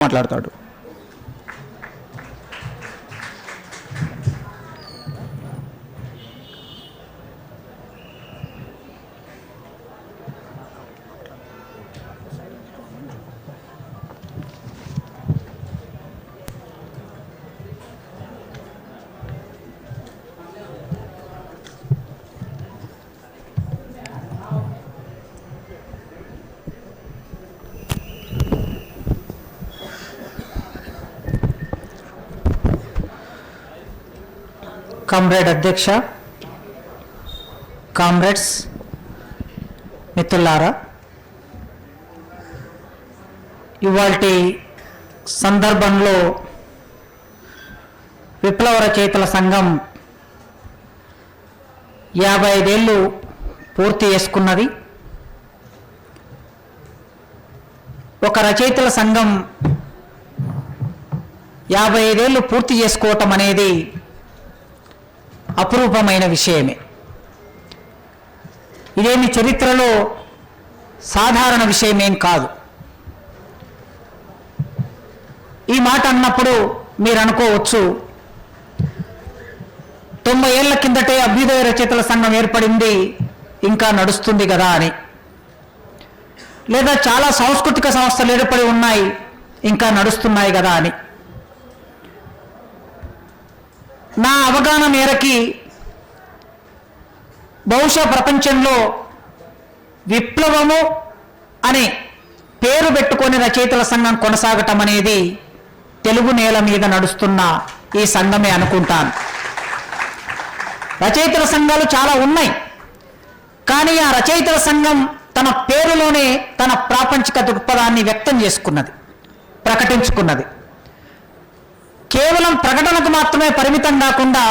మాట్లాడతాడు. కామ్రేడ్ అధ్యక్ష, కామ్రేడ్స్, మిత్రులారా, ఇవాల్టి సందర్భంలో విప్లవ రచయితల సంఘం 55 ఏళ్ళు పూర్తి చేసుకున్నది. ఒక రచయితల సంఘం 55 ఏళ్ళు పూర్తి చేసుకోవటం అనేది అపురూపమైన విషయమే. ఇదేమి చరిత్రలో సాధారణ విషయమేం కాదు. ఈ మాట అన్నప్పుడు మీరు అనుకోవచ్చు, 90 ఏళ్ల కిందటే అభ్యుదయ రచయితల సంఘం ఏర్పడింది, ఇంకా నడుస్తుంది కదా అని, లేదా చాలా సాంస్కృతిక సంస్థలు ఏర్పడి ఉన్నాయి, ఇంకా నడుస్తున్నాయి కదా అని. నా అవగాహన మేరకి బహుశా ప్రపంచంలో విప్లవము అనే పేరు పెట్టుకొని రచయితల సంఘం కొనసాగటం అనేది తెలుగు నేల మీద నడుస్తున్న ఈ సంఘమే అనుకుంటాను. రచయితల సంఘాలు చాలా ఉన్నాయి, కానీ ఆ రచయితల సంఘం తన పేరులోనే తన ప్రాపంచిక దృక్పథాన్ని వ్యక్తం చేసుకున్నది, ప్రకటించుకున్నది. కేవలం ప్రకటనకు మాత్రమే పరిమితం కాకుండా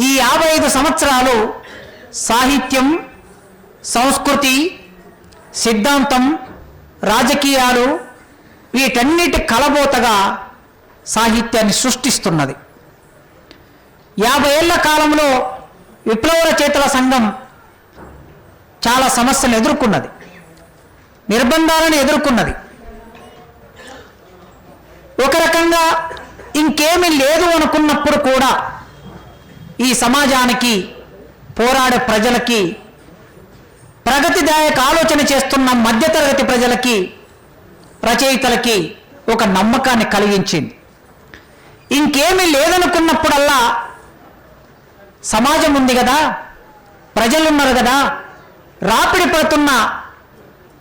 ఈ 55 సంవత్సరాలు సాహిత్యం, సంస్కృతి, సిద్ధాంతం, రాజకీయాలు వీటన్నిటి కలబోతగా సాహిత్యాన్ని సృష్టిస్తున్నది. 50 ఏళ్ల కాలంలో విప్లవ రచయితల సంఘం చాలా సమస్యలు ఎదుర్కొన్నది, నిర్బంధాలను ఎదుర్కొన్నది. ఒక రకంగా ఇంకేమీ లేదు అనుకున్నప్పుడు కూడా ఈ సమాజానికి, పోరాడే ప్రజలకి, ప్రగతిదాయక ఆలోచన చేస్తున్న మధ్యతరగతి ప్రజలకి, రచయితలకి ఒక నమ్మకాన్ని కలిగించింది. ఇంకేమీ లేదనుకున్నప్పుడల్లా సమాజం ఉంది కదా, ప్రజలున్నారు కదా, రాపిడి పడుతున్న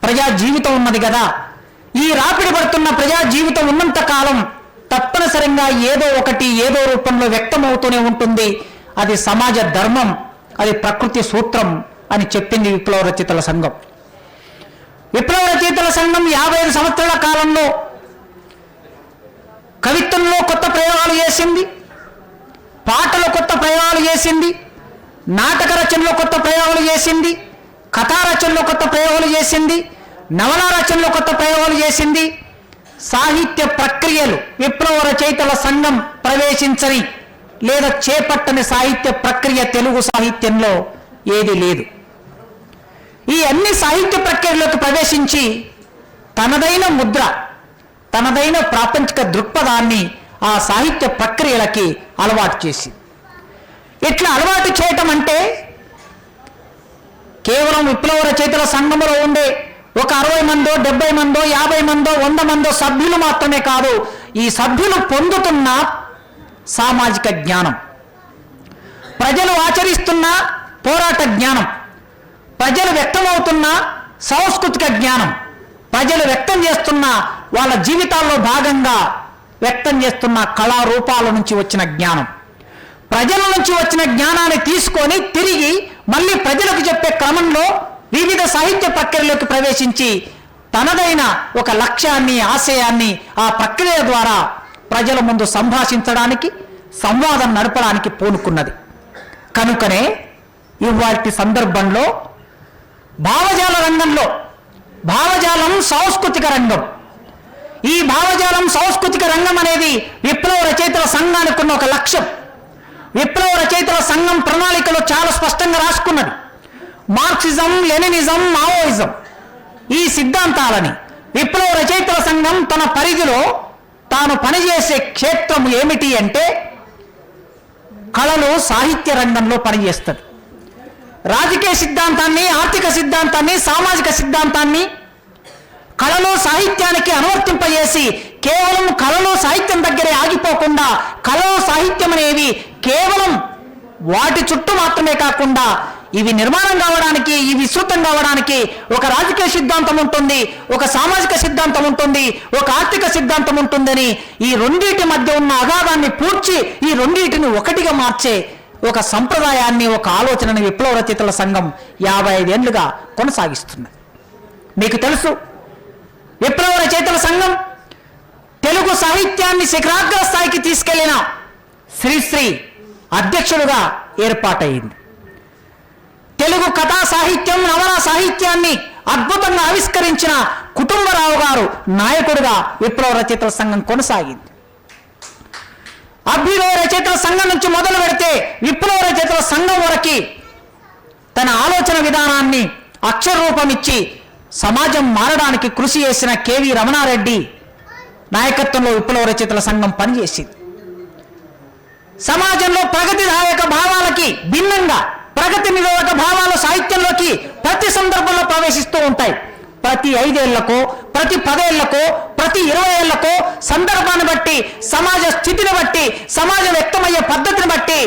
ప్రజా జీవితం ఉన్నది కదా, ఈ రాపిడి పడుతున్న ప్రజా జీవితం ఉన్నంత కాలం తప్పనిసరిగా ఏదో ఒకటి ఏదో రూపంలో వ్యక్తమవుతూనే ఉంటుంది. అది సమాజ ధర్మం, అది ప్రకృతి సూత్రం అని చెప్పింది విప్లవ రచయితల సంఘం. విప్లవ రచయితల సంఘం 55 సంవత్సరాల కాలంలో కవిత్వంలో కొత్త ప్రయోగాలు చేసింది, పాటలో కొత్త ప్రయోగాలు చేసింది, నాటక రచనలో కొత్త ప్రయోగాలు చేసింది, కథా రచనలో కొత్త ప్రయోగాలు చేసింది, నవల రచనలో కొత్త ప్రయోగాలు చేసింది. సాహిత్య ప్రక్రియలు విప్లవ రచయితల సంఘం ప్రవేశించని లేదా చేపట్టని సాహిత్య ప్రక్రియ తెలుగు సాహిత్యంలో ఏది లేదు. ఈ అన్ని సాహిత్య ప్రక్రియలకు ప్రవేశించి తనదైన ముద్ర, తనదైన ప్రాపంచిక దృక్పథాన్ని ఆ సాహిత్య ప్రక్రియలకి అలవాటు చేసి, ఇట్లా అలవాటు చేయటం అంటే కేవలం విప్లవ రచయితల సంఘంలో ఉండే ఒక 60 మందో 70 మందో 50 మందో 100 మందో సభ్యులు మాత్రమే కాదు, ఈ సభ్యులు పొందుతున్న సామాజిక జ్ఞానం, ప్రజలు ఆచరిస్తున్న పోరాట జ్ఞానం, ప్రజలు వ్యక్తమవుతున్న సాంస్కృతిక జ్ఞానం, ప్రజలు వ్యక్తం చేస్తున్న వాళ్ళ జీవితాల్లో భాగంగా వ్యక్తం చేస్తున్న కళారూపాల నుంచి వచ్చిన జ్ఞానం, ప్రజల నుంచి వచ్చిన జ్ఞానాన్ని తీసుకొని తిరిగి మళ్ళీ ప్రజలకు చెప్పే క్రమంలో వివిధ సాహిత్య ప్రక్రియలోకి ప్రవేశించి తనదైన ఒక లక్ష్యాన్ని, ఆశయాన్ని ఆ ప్రక్రియ ద్వారా ప్రజల ముందు సంభాషించడానికి, సంవాదం నడపడానికి పూనుకున్నది. కనుకనే ఇవాల్టి సందర్భంలో భావజాల రంగంలో, భావజాలం సాంస్కృతిక రంగం, ఈ భావజాలం సాంస్కృతిక రంగం అనేది విప్లవ రచయితల సంఘానికి ఉన్న ఒక లక్ష్యం. విప్లవ రచయితల సంఘం ప్రణాళికలో చాలా స్పష్టంగా రాసుకున్నది. మార్క్సిజం, లెనినిజం, మావోయిజం ఈ సిద్ధాంతాలని విప్లవ రచయితల సంఘం తన పరిధిలో తాను పనిచేసే క్షేత్రం ఏమిటి అంటే కళలు సాహిత్య రంగంలో పనిచేస్తుంది. రాజకీయ సిద్ధాంతాన్ని, ఆర్థిక సిద్ధాంతాన్ని, సామాజిక సిద్ధాంతాన్ని కళలో సాహిత్యానికి అనువర్తింపజేసి కేవలం కళలో సాహిత్యం దగ్గరే ఆగిపోకుండా కళలో సాహిత్యం అనేవి కేవలం వాటి చుట్టూ మాత్రమే కాకుండా ఇవి నిర్మాణం కావడానికి, ఇవి విస్తృతం కావడానికి ఒక రాజకీయ సిద్ధాంతం ఉంటుంది, ఒక సామాజిక సిద్ధాంతం ఉంటుంది, ఒక ఆర్థిక సిద్ధాంతం ఉంటుందని ఈ రెండింటి మధ్య ఉన్న అగాధాన్ని పూడ్చి ఈ రెండింటిని ఒకటిగా మార్చే ఒక సంప్రదాయాన్ని, ఒక ఆలోచనని విప్లవ రచయితల సంఘం 55 ఏళ్లుగా కొనసాగిస్తుంది. మీకు తెలుసు, విప్లవ రచయితల సంఘం తెలుగు సాహిత్యాన్ని శిఖరాగ్ర స్థాయికి తీసుకెళ్లిన శ్రీశ్రీ అధ్యక్షుడుగా ఏర్పాటైంది. తెలుగు కథా సాహిత్యం, నవలా సాహిత్యాన్ని అద్భుతంగా ఆవిష్కరించిన కుటుంబరావు గారు నాయకుడిగా విప్లవ రచయితల సంఘం కొనసాగింది. అభ్యుదయ రచయితల సంఘం నుంచి మొదలు పెడితే విప్లవ రచయితల సంఘం వరకు తన ఆలోచన విధానాన్ని అక్షర రూపం ఇచ్చి సమాజం మారడానికి కృషి చేసిన కేవీ రమణారెడ్డి నాయకత్వంలో విప్లవ రచయితల సంఘం పనిచేసింది. సమాజంలో ప్రగతిదాయక భావాలకి భిన్నంగా ప్రగతి నిరోధక భావాలు సాహిత్యంలోకి ప్రతి సందర్భంలో ప్రవేశిస్తూ ఉంటాయి. ప్రతి 5 ఏళ్లకో, ప్రతి 10 ఏళ్లకో, ప్రతి 20 ఏళ్లకో సందర్భాన్ని బట్టి, సమాజ స్థితిని బట్టి, సమాజం వ్యక్తమయ్యే పద్ధతిని బట్టి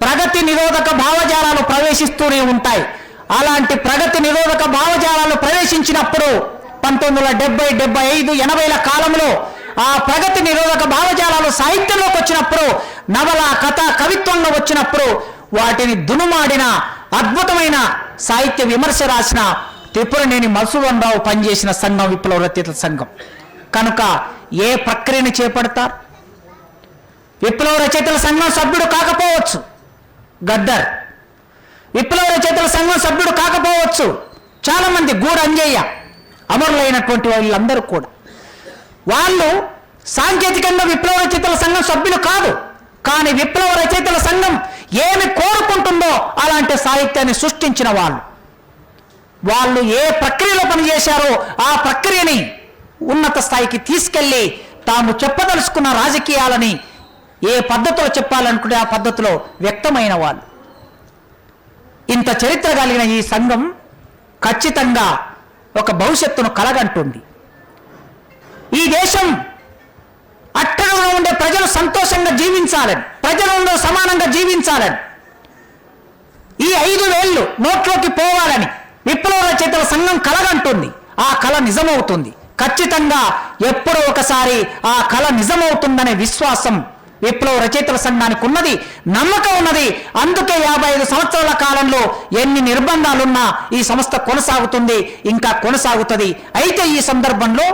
ప్రగతి నిరోధక భావజాలాలు ప్రవేశిస్తూనే ఉంటాయి. అలాంటి ప్రగతి నిరోధక భావజాలాలు ప్రవేశించినప్పుడు 1970, 75, 80ల కాలంలో ఆ ప్రగతి నిరోధక భావజాలాలు సాహిత్యంలోకి వచ్చినప్పుడు, నవల, కథ, కవిత్వంలో వచ్చినప్పుడు వాటిని దునుమాడిన అద్భుతమైన సాహిత్య విమర్శ రాసిన త్రిపురనేని మధుసూదన్ రావు పనిచేసిన సంఘం విప్లవ రచయితల సంఘం. కనుక ఏ ప్రక్రియను చేపడతారు? విప్లవ రచయితల సంఘం సభ్యుడు కాకపోవచ్చు గద్దర్, విప్లవ రచయితల సంఘం సభ్యుడు కాకపోవచ్చు చాలా మంది, గూడ అంజయ్య, అమరులైనటువంటి వాళ్ళందరూ కూడా వాళ్ళు సాంకేతికంగా విప్లవ రచయితల సంఘం సభ్యులు కాదు. కానీ విప్లవ రచయితల సంఘం ఏమి కోరుకుంటుందో అలాంటి సాహిత్యాన్ని సృష్టించిన వాళ్ళు ఏ ప్రక్రియలో పనిచేశారో ఆ ప్రక్రియని ఉన్నత స్థాయికి తీసుకెళ్లి తాము చెప్పదలుచుకున్న రాజకీయాలని ఏ పద్ధతిలో చెప్పాలనుకుంటే ఆ పద్ధతిలో వ్యక్తమైన వాళ్ళు. ఇంత చరిత్ర కలిగిన ఈ సంఘం ఖచ్చితంగా ఒక భవిష్యత్తును కలగంటుంది. ఈ దేశం అట్టడుగున ఉండే ప్రజలు సంతోషంగా జీవించాలని, ప్రజలంలో సమానంగా జీవించాలని, ఈ 5 వేళ్ళు నోట్లోకి పోవాలని విప్లవ రచయితల సంఘం కలగంటుంది. ఆ కళ నిజమవుతుంది. ఖచ్చితంగా ఎప్పుడో ఒకసారి ఆ కళ నిజమవుతుందనే విశ్వాసం విప్లవ రచయితల సంఘానికి ఉన్నది, నమ్మకం ఉన్నది. అందుకే 55 సంవత్సరాల కాలంలో ఎన్ని నిర్బంధాలున్నా ఈ సంస్థ కొనసాగుతుంది, ఇంకా కొనసాగుతుంది. అయితే ఈ సందర్భంలో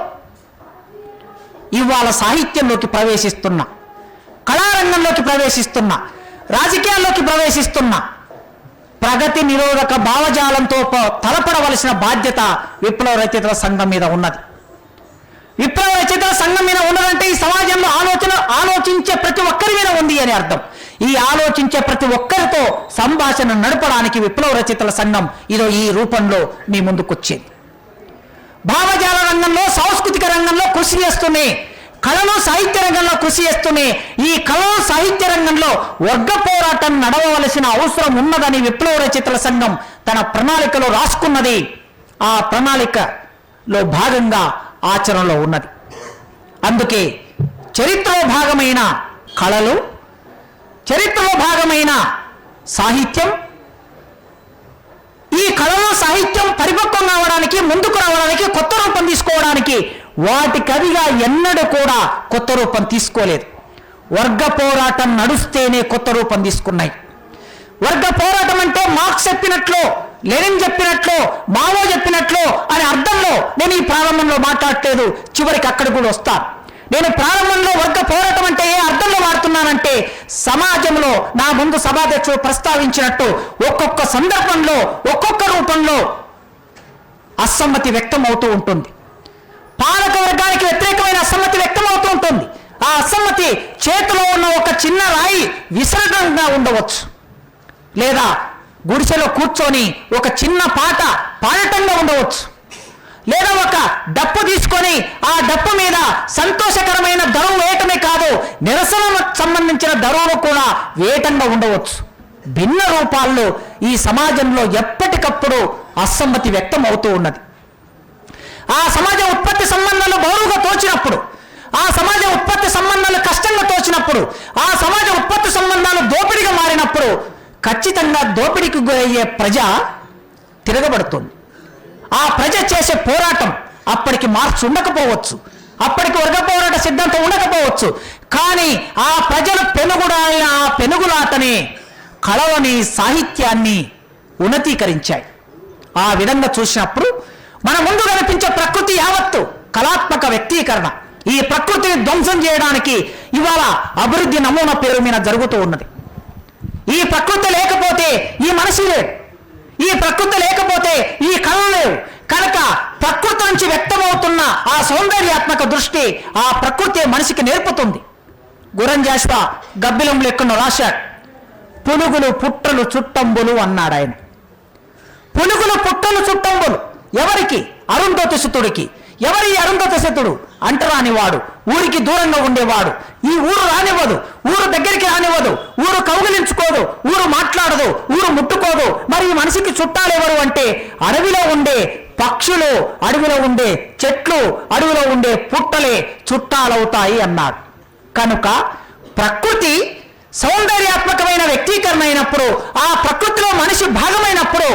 ఇవాళ సాహిత్యంలోకి ప్రవేశిస్తున్న, కళారంగంలోకి ప్రవేశిస్తున్న, రాజకీయాల్లోకి ప్రవేశిస్తున్న ప్రగతి నిరోధక భావజాలంతో తలపడవలసిన బాధ్యత విప్లవ రచయితల సంఘం మీద ఉన్నది. విప్లవ రచయితల సంఘం మీద ఉన్నదంటే ఈ సమాజంలో ఆలోచించే ప్రతి ఒక్కరి మీద ఉంది అని అర్థం. ఈ ఆలోచించే ప్రతి ఒక్కరితో సంభాషణ నడపడానికి విప్లవ రచయితల సంఘం ఇదో ఈ రూపంలో మీ ముందుకొచ్చింది. భావజాల రంగంలో, సాంస్కృతిక రంగంలో కృషి చేస్తూనే, కళలు సాహిత్య రంగంలో కృషి చేస్తూనే ఈ కళలు సాహిత్య రంగంలో వర్గ పోరాటం నడవవలసిన అవసరం ఉన్నదని విప్లవ రచయితల సంఘం తన ప్రణాళికలో రాసుకున్నది. ఆ ప్రణాళికలో భాగంగా ఆచరణలో ఉన్నది. అందుకే చరిత్రలో భాగమైన కళలు, చరిత్రలో భాగమైన సాహిత్యం, ఈ కళలో సాహిత్యం పరిపక్వం కావడానికి, ముందుకు రావడానికి, కొత్త రూపం తీసుకోవడానికి వాటి కవిగా ఎన్నడూ కూడా కొత్త రూపం తీసుకోలేదు. వర్గ పోరాటం నడుస్తేనే కొత్త రూపం తీసుకున్నాయి. వర్గ పోరాటం అంటే మార్క్స్ చెప్పినట్లు, లెనిన్ చెప్పినట్లు, మావో చెప్పినట్లు అనే అర్థంలో నేను ఈ ప్రారంభంలో మాట్లాడలేదు, చివరికి అక్కడ కూడా వస్తాను. నేను ప్రారంభంలో వర్గ పోరాటం అంటే ఏ అర్థంలో వాడుతున్నానంటే సమాజంలో నా ముందు సభాధ్యక్షుడు ప్రస్తావించినట్టు ఒక్కొక్క సందర్భంలో, ఒక్కొక్క రూపంలో అసమ్మతి వ్యక్తం అవుతూ ఉంటుంది. పాలక వర్గానికి వ్యతిరేకమైన అసమ్మతి వ్యక్తం అవుతూ ఉంటుంది. ఆ అసమ్మతి చేతిలో ఉన్న ఒక చిన్న రాయి విసరడంగా ఉండవచ్చు, లేదా గుడిసెలో కూర్చొని ఒక చిన్న పాట పాడటంగా ఉండవచ్చు, లేదా ఒక డప్పు తీసుకొని ఆ డప్పు మీద సంతోషకరమైన దరువు వేయటమే కాదు, నిరసనకు సంబంధించిన దరువులు కూడా వేయటంగా ఉండవచ్చు. భిన్న రూపాల్లో ఈ సమాజంలో ఎప్పటికప్పుడు అసమ్మతి వ్యక్తం అవుతూ ఉన్నది. ఆ సమాజ ఉత్పత్తి సంబంధాలు బరువుగా తోచినప్పుడు, ఆ సమాజ ఉత్పత్తి సంబంధాలు కష్టంగా తోచినప్పుడు, ఆ సమాజ ఉత్పత్తి సంబంధాలు దోపిడిగా మారినప్పుడు ఖచ్చితంగా దోపిడీకి గురయ్యే ప్రజ తిరగబడుతుంది. ఆ ప్రజ చేసే పోరాటం అప్పటికి మార్క్స్ ఉండకపోవచ్చు, అప్పటికి వర్గ పోరాట సిద్ధాంతం ఉండకపోవచ్చు. కానీ ఆ ప్రజలు పెనుగుడాయిన ఆ పెనుగులాటని, కళలని, సాహిత్యాన్ని ఉన్నతీకరించాయి. ఆ విధంగా చూసినప్పుడు మన ముందు కనిపించే ప్రకృతి యావత్తు కళాత్మక వ్యక్తీకరణ. ఈ ప్రకృతిని ధ్వంసం చేయడానికి ఇవాళ అభివృద్ధి నమూనా పేరు మీద జరుగుతూ ఉన్నది. ఈ ప్రకృతి లేకపోతే ఈ మనిషి లేడు, ఈ ప్రకృతి లేకపోతే ఈ కళలు లేవు. కనుక ప్రకృతి నుంచి వ్యక్తమవుతున్న ఆ సౌందర్యాత్మక దృష్టి ఆ ప్రకృతి మనిషికి నేర్పుతుంది. గురం జాషువా గబ్బిలం లెక్కను రాశాడు. పులుగులు పుట్టలు చుట్టంబులు అన్నాడు ఆయన. పులుగులు పుట్టలు చుట్టంబులు ఎవరికి? అరుంధతి సుతుడికి. ఎవరి అరుంధతి సుతుడు? అంటరానివాడు, ఊరికి దూరంగా ఉండేవాడు. ఈ ఊరు రానివ్వదు, ఊరు దగ్గరికి రానివ్వదు, ఊరు కౌగిలించుకోదు, ఊరు మాట్లాడదు, ఊరు ముట్టుకోదు. మరి ఈ మనిషికి చుట్టాలు ఎవరు అంటే అడవిలో ఉండే పక్షులు, అడవిలో ఉండే చెట్లు, అడవిలో ఉండే పుట్టలే చుట్టాలవుతాయి అన్నాడు. కనుక ప్రకృతి సౌందర్యాత్మకమైన వ్యక్తీకరణ అయినప్పుడు, ఆ ప్రకృతిలో మనిషి భాగమైనప్పుడు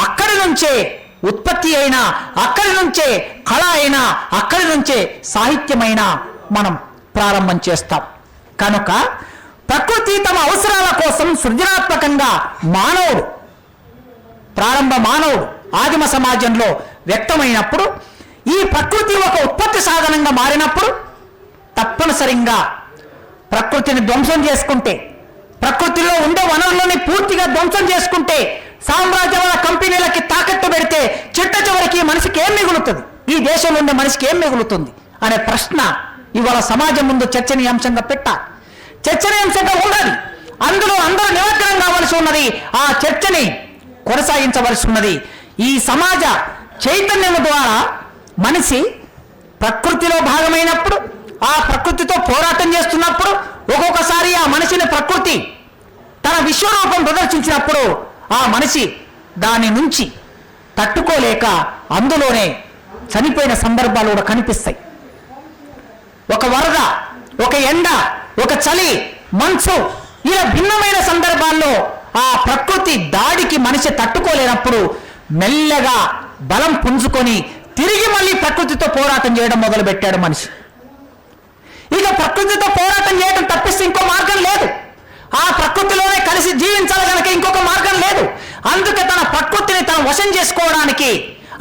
అక్కడి నుంచే ఉత్పత్తి అయినా, అక్కడి నుంచే కళ అయినా, అక్కడి నుంచే సాహిత్యమైనా మనం ప్రారంభం చేస్తాం. కనుక ప్రకృతి తమ అవసరాల కోసం సృజనాత్మకంగా మానవుడు, ప్రారంభ మానవుడు ఆదిమ సమాజంలో వ్యక్తమైనప్పుడు, ఈ ప్రకృతి ఒక ఉత్పత్తి సాధనంగా మారినప్పుడు తప్పనిసరిగా ప్రకృతిని ధ్వంసం చేసుకుంటే, ప్రకృతిలో ఉండే వనరులని పూర్తిగా ధ్వంసం చేసుకుంటే, సామ్రాజ్యవాద కంపెనీలకి తాకట్టు పెడితే చిట్ట చివరికి మనిషికి ఏం మిగులుతుంది, ఈ దేశంలో ఉండే మనిషికి ఏం మిగులుతుంది అనే ప్రశ్న ఇవాళ సమాజం ముందు చర్చనీయాంశంగా పెట్టాలి. చర్చనీయాంశంగా ఉండాలి. అందులో అందరూ నిమగ్నం కావలసి ఉన్నది. ఆ చర్చని కొనసాగించవలసి ఉన్నది. ఈ సమాజ చైతన్యం ద్వారా మనిషి ప్రకృతిలో భాగమైనప్పుడు, ఆ ప్రకృతితో పోరాటం చేస్తున్నప్పుడు, ఒక్కొక్కసారి ఆ మనిషిని ప్రకృతి తన విశ్వరూపం ప్రదర్శించినప్పుడు ఆ మనిషి దాని నుంచి తట్టుకోలేక అందులోనే చనిపోయిన సందర్భాలు కూడా కనిపిస్తాయి. ఒక వరద, ఒక ఎండ, ఒక చలి, మంచు, ఇలా భిన్నమైన సందర్భాల్లో ఆ ప్రకృతి దాడికి మనిషి తట్టుకోలేనప్పుడు మెల్లగా బలం పుంజుకొని తిరిగి మళ్ళీ ప్రకృతితో పోరాటం చేయడం మొదలుపెట్టాడు మనిషి. ఇక ప్రకృతితో పోరాటం చేయడం తప్పిస్తే ఇంకో మార్గం లేదు. ఆ ప్రకృతిలోనే కలిసి జీవించాలి కనుక ఇంకొక మార్గం లేదు. అందుకే తన ప్రకృతిని తన వశం చేసుకోవడానికి,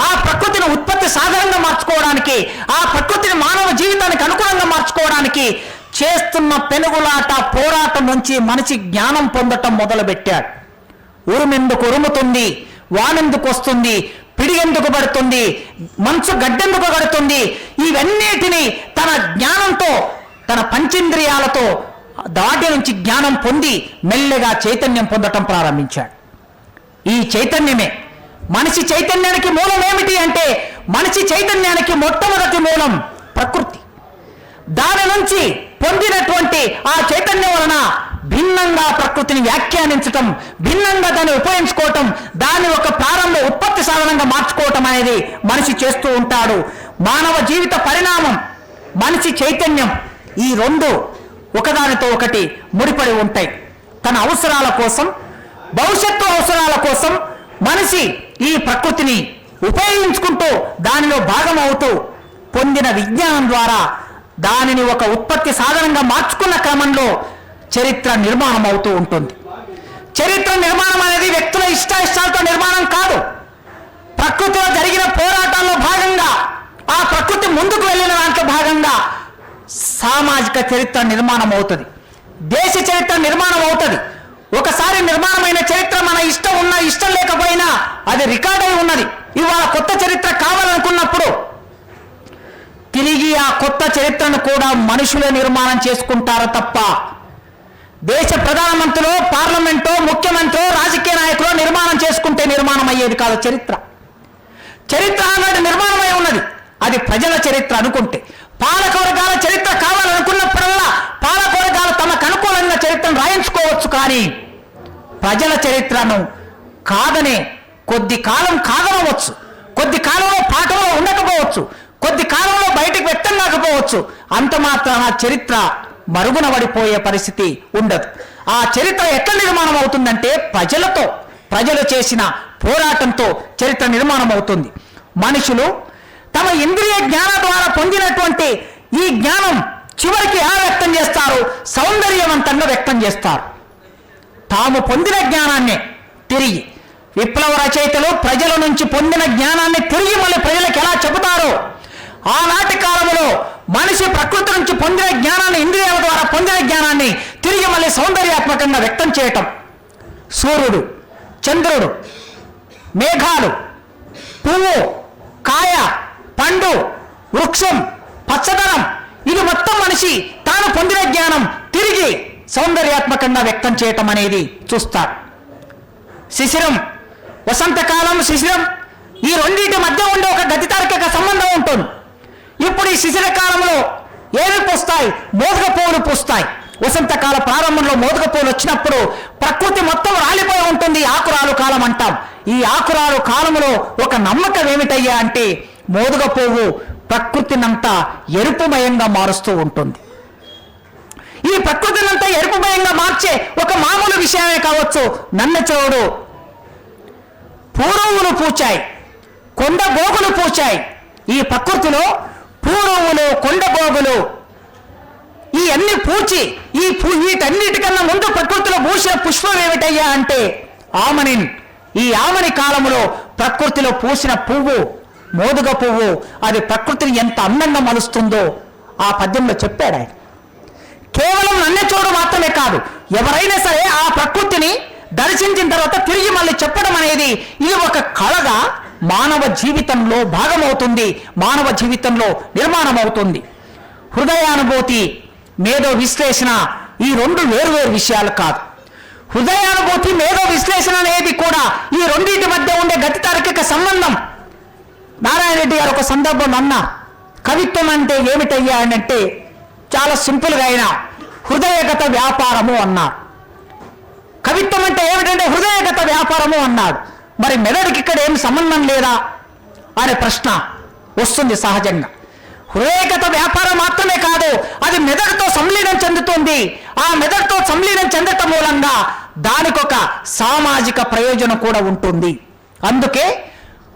ఆ ప్రకృతిని ఉత్పత్తి సాధనంగా మార్చుకోవడానికి, ఆ ప్రకృతిని మానవ జీవితానికి అనుకూలంగా మార్చుకోవడానికి చేస్తున్న పెనుగులాట పోరాటం నుంచి మనిషి జ్ఞానం పొందటం మొదలుపెట్టాడు. ఉరుమెందుకు ఉరుముతుంది, వానెందుకు వస్తుంది, పిడి ఎందుకు పడుతుంది, మంచు గడ్డెందుకు పడుతుంది, ఇవన్నిటినీ తన జ్ఞానంతో, తన పంచేంద్రియాలతో దాటి నుంచి జ్ఞానం పొంది మెల్లగా చైతన్యం పొందటం ప్రారంభించాడు. ఈ చైతన్యమే మనిషి చైతన్యానికి మూలం ఏమిటి అంటే, మనిషి చైతన్యానికి మొట్టమొదటి మూలం ప్రకృతి. దాని నుంచి పొందినటువంటి ఆ చైతన్యం వలన భిన్నంగా ప్రకృతిని వ్యాఖ్యానించటం, భిన్నంగా దాన్ని ఉపయోగించుకోవటం, దాన్ని ఒక ప్రారంభ ఉత్పత్తి సాధనంగా మార్చుకోవటం అనేది మనిషి చేస్తూ ఉంటాడు. మానవ జీవిత పరిణామం, మనిషి చైతన్యం, ఈ రెండు ఒకదానితో ఒకటి ముడిపడి ఉంటాయి. తన అవసరాల కోసం, భవిష్యత్తు అవసరాల కోసం మనిషి ఈ ప్రకృతిని ఉపయోగించుకుంటూ దానిలో భాగమవుతూ పొందిన విజ్ఞానం ద్వారా దానిని ఒక ఉత్పత్తి సాధనంగా మార్చుకున్న క్రమంలో చరిత్ర నిర్మాణం అవుతూ ఉంటుంది. చరిత్ర నిర్మాణం అనేది వ్యక్తుల ఇష్టాయిష్టాలతో నిర్మాణం కాదు. ప్రకృతిలో జరిగిన పోరాటాల్లో భాగంగా, ఆ ప్రకృతి ముందుకు వెళ్ళిన దాంట్లో భాగంగా సామాజిక చరిత్ర నిర్మాణం అవుతుంది, దేశ చరిత్ర నిర్మాణం అవుతుంది. ఒకసారి నిర్మాణమైన చరిత్ర మన ఇష్టం ఉన్నా ఇష్టం లేకపోయినా అది రికార్డ్ అయి ఉన్నది. ఇవాళ కొత్త చరిత్ర కావాలనుకున్నప్పుడు తిరిగి ఆ కొత్త చరిత్రను కూడా మనుషులే నిర్మాణం చేసుకుంటారు తప్ప దేశ ప్రధానమంత్రులు, పార్లమెంటు, ముఖ్యమంత్రులు, రాజకీయ నాయకులు నిర్మాణం చేసుకుంటే నిర్మాణం అయ్యేది కాదు చరిత్ర. చరిత్ర ఆనాడు నిర్మాణమై ఉన్నది. అది ప్రజల చరిత్ర అనుకుంటే, పాలకవర్గాల చరిత్ర కావాలనుకున్నప్పుడల్లా పాలకవర్గాలు తమకు అనుకూలంగా చరిత్రను రాయించుకోవచ్చు. కానీ ప్రజల చరిత్రను కాదనే కొద్ది కాలం కాదనవచ్చు, కొద్ది కాలంలో పాఠంలో ఉండకపోవచ్చు, కొద్ది కాలంలో బయటకు వ్యక్తం కాకపోవచ్చు. అంత మాత్రాన చరిత్ర మరుగున పడిపోయే పరిస్థితి ఉండదు. ఆ చరిత్ర ఎట్లా నిర్మాణం అవుతుందంటే ప్రజలతో, ప్రజలు చేసిన పోరాటంతో చరిత్ర నిర్మాణం అవుతుంది. మనుషులు తమ ఇంద్రియ జ్ఞానం ద్వారా పొందినటువంటి ఈ జ్ఞానం చివరికి ఎలా వ్యక్తం చేస్తారు? సౌందర్యవంతంగా వ్యక్తం చేస్తారు. తాము పొందిన జ్ఞానాన్ని తిరిగి, విప్లవ రచయితలు ప్రజల నుంచి పొందిన జ్ఞానాన్ని తిరిగి మళ్ళీ ప్రజలకు ఎలా చెబుతారో, ఆనాటి కాలంలో మనిషి ప్రకృతి నుంచి పొందిన జ్ఞానాన్ని, ఇంద్రియాల ద్వారా పొందిన జ్ఞానాన్ని తిరిగి మళ్ళీ సౌందర్యాత్మకంగా వ్యక్తం చేయటం. సూర్యుడు, చంద్రుడు, మేఘాలు, పువ్వు, కాయ, పండు, వృక్షం, పచ్చదనం, ఇది మొత్తం మనిషి తాను పొందిన జ్ఞానం తిరిగి సౌందర్యాత్మకంగా వ్యక్తం చేయటం అనేది చూస్తారు. శిశిరం, వసంతకాలం, శిశిరం, ఈ రెండింటి మధ్య ఉండే ఒక గతితార్కిక సంబంధం ఉంటుంది. ఇప్పుడు ఈ శిశిర కాలంలో ఏవి పూస్తాయి? మోదుగ పువ్వులు పూస్తాయి. వసంతకాల ప్రారంభంలో మోదుగ పువ్వులు వచ్చినప్పుడు ప్రకృతి మొత్తం రాలిపోయి ఉంటుంది. ఆకురాలు కాలం అంటాం. ఈ ఆకురాలు కాలంలో ఒక నమ్మకం ఏమిటయ్యా అంటే మోదుగ పువ్వు ప్రకృతినంతా ఎరుపుమయంగా మారుస్తూ ఉంటుంది. ఈ ప్రకృతినంతా ఎరుపుమయంగా మార్చే ఒక మామూలు విషయమే కావచ్చు. నన్నచోడు పూరువులు పూచాయి, కొండ గోగులు పూచాయి. ఈ ప్రకృతిలో పూరువులు, కొండ గోగులు ఈ అన్ని పూచి, వీటన్నిటికన్నా ముందు ప్రకృతిలో పూసిన పుష్పం ఏమిటయ్యా అంటే ఆమనిన్. ఈ ఆమని కాలంలో ప్రకృతిలో పూసిన పువ్వు మోదుగ పువ్వు. అది ప్రకృతిని ఎంత అందంగా మలుస్తుందో ఆ పద్యంలో చెప్పాడు ఆయన. కేవలం నన్నచోడు మాత్రమే కాదు, ఎవరైనా సరే ఆ ప్రకృతిని దర్శించిన తర్వాత తిరిగి మళ్ళీ చెప్పడం అనేది ఇది ఒక కళగా మానవ జీవితంలో భాగమవుతుంది, మానవ జీవితంలో నిర్మాణం అవుతుంది. హృదయానుభూతి, మేధో విశ్లేషణ ఈ రెండు వేరువేరు విషయాలు కాదు. హృదయానుభూతి, మేధో విశ్లేషణ అనేది కూడా ఈ రెండింటి మధ్య ఉండే గతితార్కిక సంబంధం. నారాయణ రెడ్డి గారు ఒక సందర్భంలో అన్నారు, కవిత్వం అంటే ఏమిటయ్యా అని అంటే చాలా సింపుల్గా అయినా హృదయగత వ్యాపారము అన్నారు. కవిత్వం అంటే ఏమిటంటే హృదయగత వ్యాపారము అన్నాడు. మరి మెదడుకి ఇక్కడ ఏం సంబంధం లేదా అనే ప్రశ్న వస్తుంది సహజంగా. హృదయగత వ్యాపారం మాత్రమే కాదు, అది మెదడుతో సంలీనం చెందుతుంది. ఆ మెదడుతో సంలీనం చెందటం మూలంగా దానికి ఒక సామాజిక ప్రయోజనం కూడా ఉంటుంది. అందుకే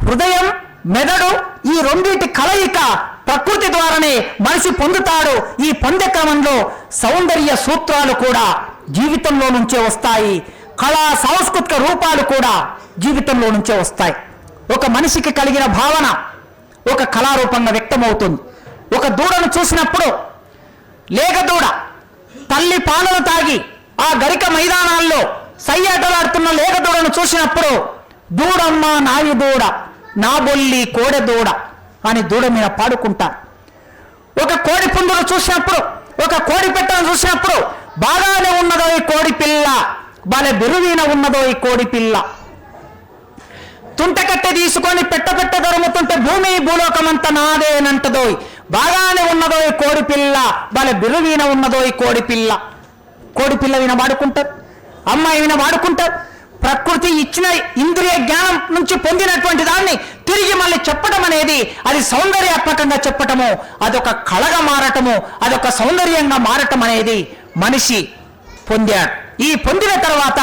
హృదయం, మెదడు ఈ రెండింటి కలయిక ప్రకృతి ద్వారానే మనిషి పొందుతాడు. ఈ పొందే క్రమంలో సౌందర్య సూత్రాలు కూడా జీవితంలో నుంచే వస్తాయి. కళా సాంస్కృతిక రూపాలు కూడా జీవితంలో నుంచే వస్తాయి. ఒక మనిషికి కలిగిన భావన ఒక కళారూపంగా వ్యక్తమవుతుంది. ఒక దూడను చూసినప్పుడు, లేగ దూడ తల్లి పాలను తాగి ఆ గరిక మైదానాల్లో సయ్యాటలాడుతున్న లేగ దూడను చూసినప్పుడు దూడమ్మ నాయి దూడ, నా బొల్లి కోడె దూడ అని దూడ మీద పాడుకుంటారు. ఒక కోడి పుందును చూసినప్పుడు, ఒక కోడి పెట్టను చూసినప్పుడు బాగానే ఉన్నదో ఈ కోడి పిల్ల, భలే బిరువీన ఉన్నదో ఈ కోడి పిల్ల. తుంటకట్టె తీసుకొని పెట్ట దొరుకుతుంటే భూమి భూలోకమంతా నాదేనంటదోయ్, బాగానే ఉన్నదో ఈ కోడి పిల్ల, భలే బిరువీన ఉన్నదో ఈ కోడి పిల్ల. కోడి పిల్ల విన వాడుకుంటారు, అమ్మాయి విన వాడుకుంటారు. ప్రకృతి ఇచ్చిన ఇంద్రియ జ్ఞానం నుంచి పొందినటువంటి దాన్ని తిరిగి మళ్ళీ చెప్పడం అనేది అది సౌందర్యాత్మకంగా చెప్పటము, అదొక కళగా మారటము, అదొక సౌందర్యంగా మారటం అనేది మనిషి పొందాడు. ఈ పొందిన తర్వాత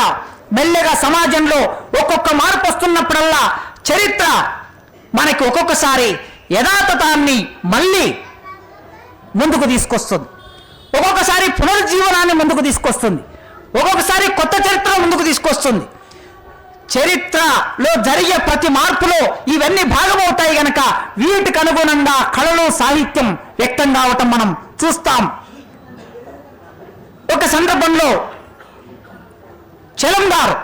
మెల్లగా సమాజంలో ఒక్కొక్క మార్పు వస్తున్నప్పుడల్లా చరిత్ర మనకి ఒక్కొక్కసారి యథాతథాన్ని మళ్ళీ ముందుకు తీసుకొస్తుంది, ఒక్కొక్కసారి పునరుజ్జీవనాన్ని ముందుకు తీసుకొస్తుంది, ఒక్కొక్కసారి కొత్త చరిత్ర ముందుకు తీసుకొస్తుంది. చరిత్రలో జరిగే ప్రతి మార్పులో ఇవన్నీ భాగమవుతాయి గనక వీటికి అనుగుణంగా కళలు, సాహిత్యం వ్యక్తం కావటం మనం చూస్తాం. ఒక సందర్భంలో చలం గారు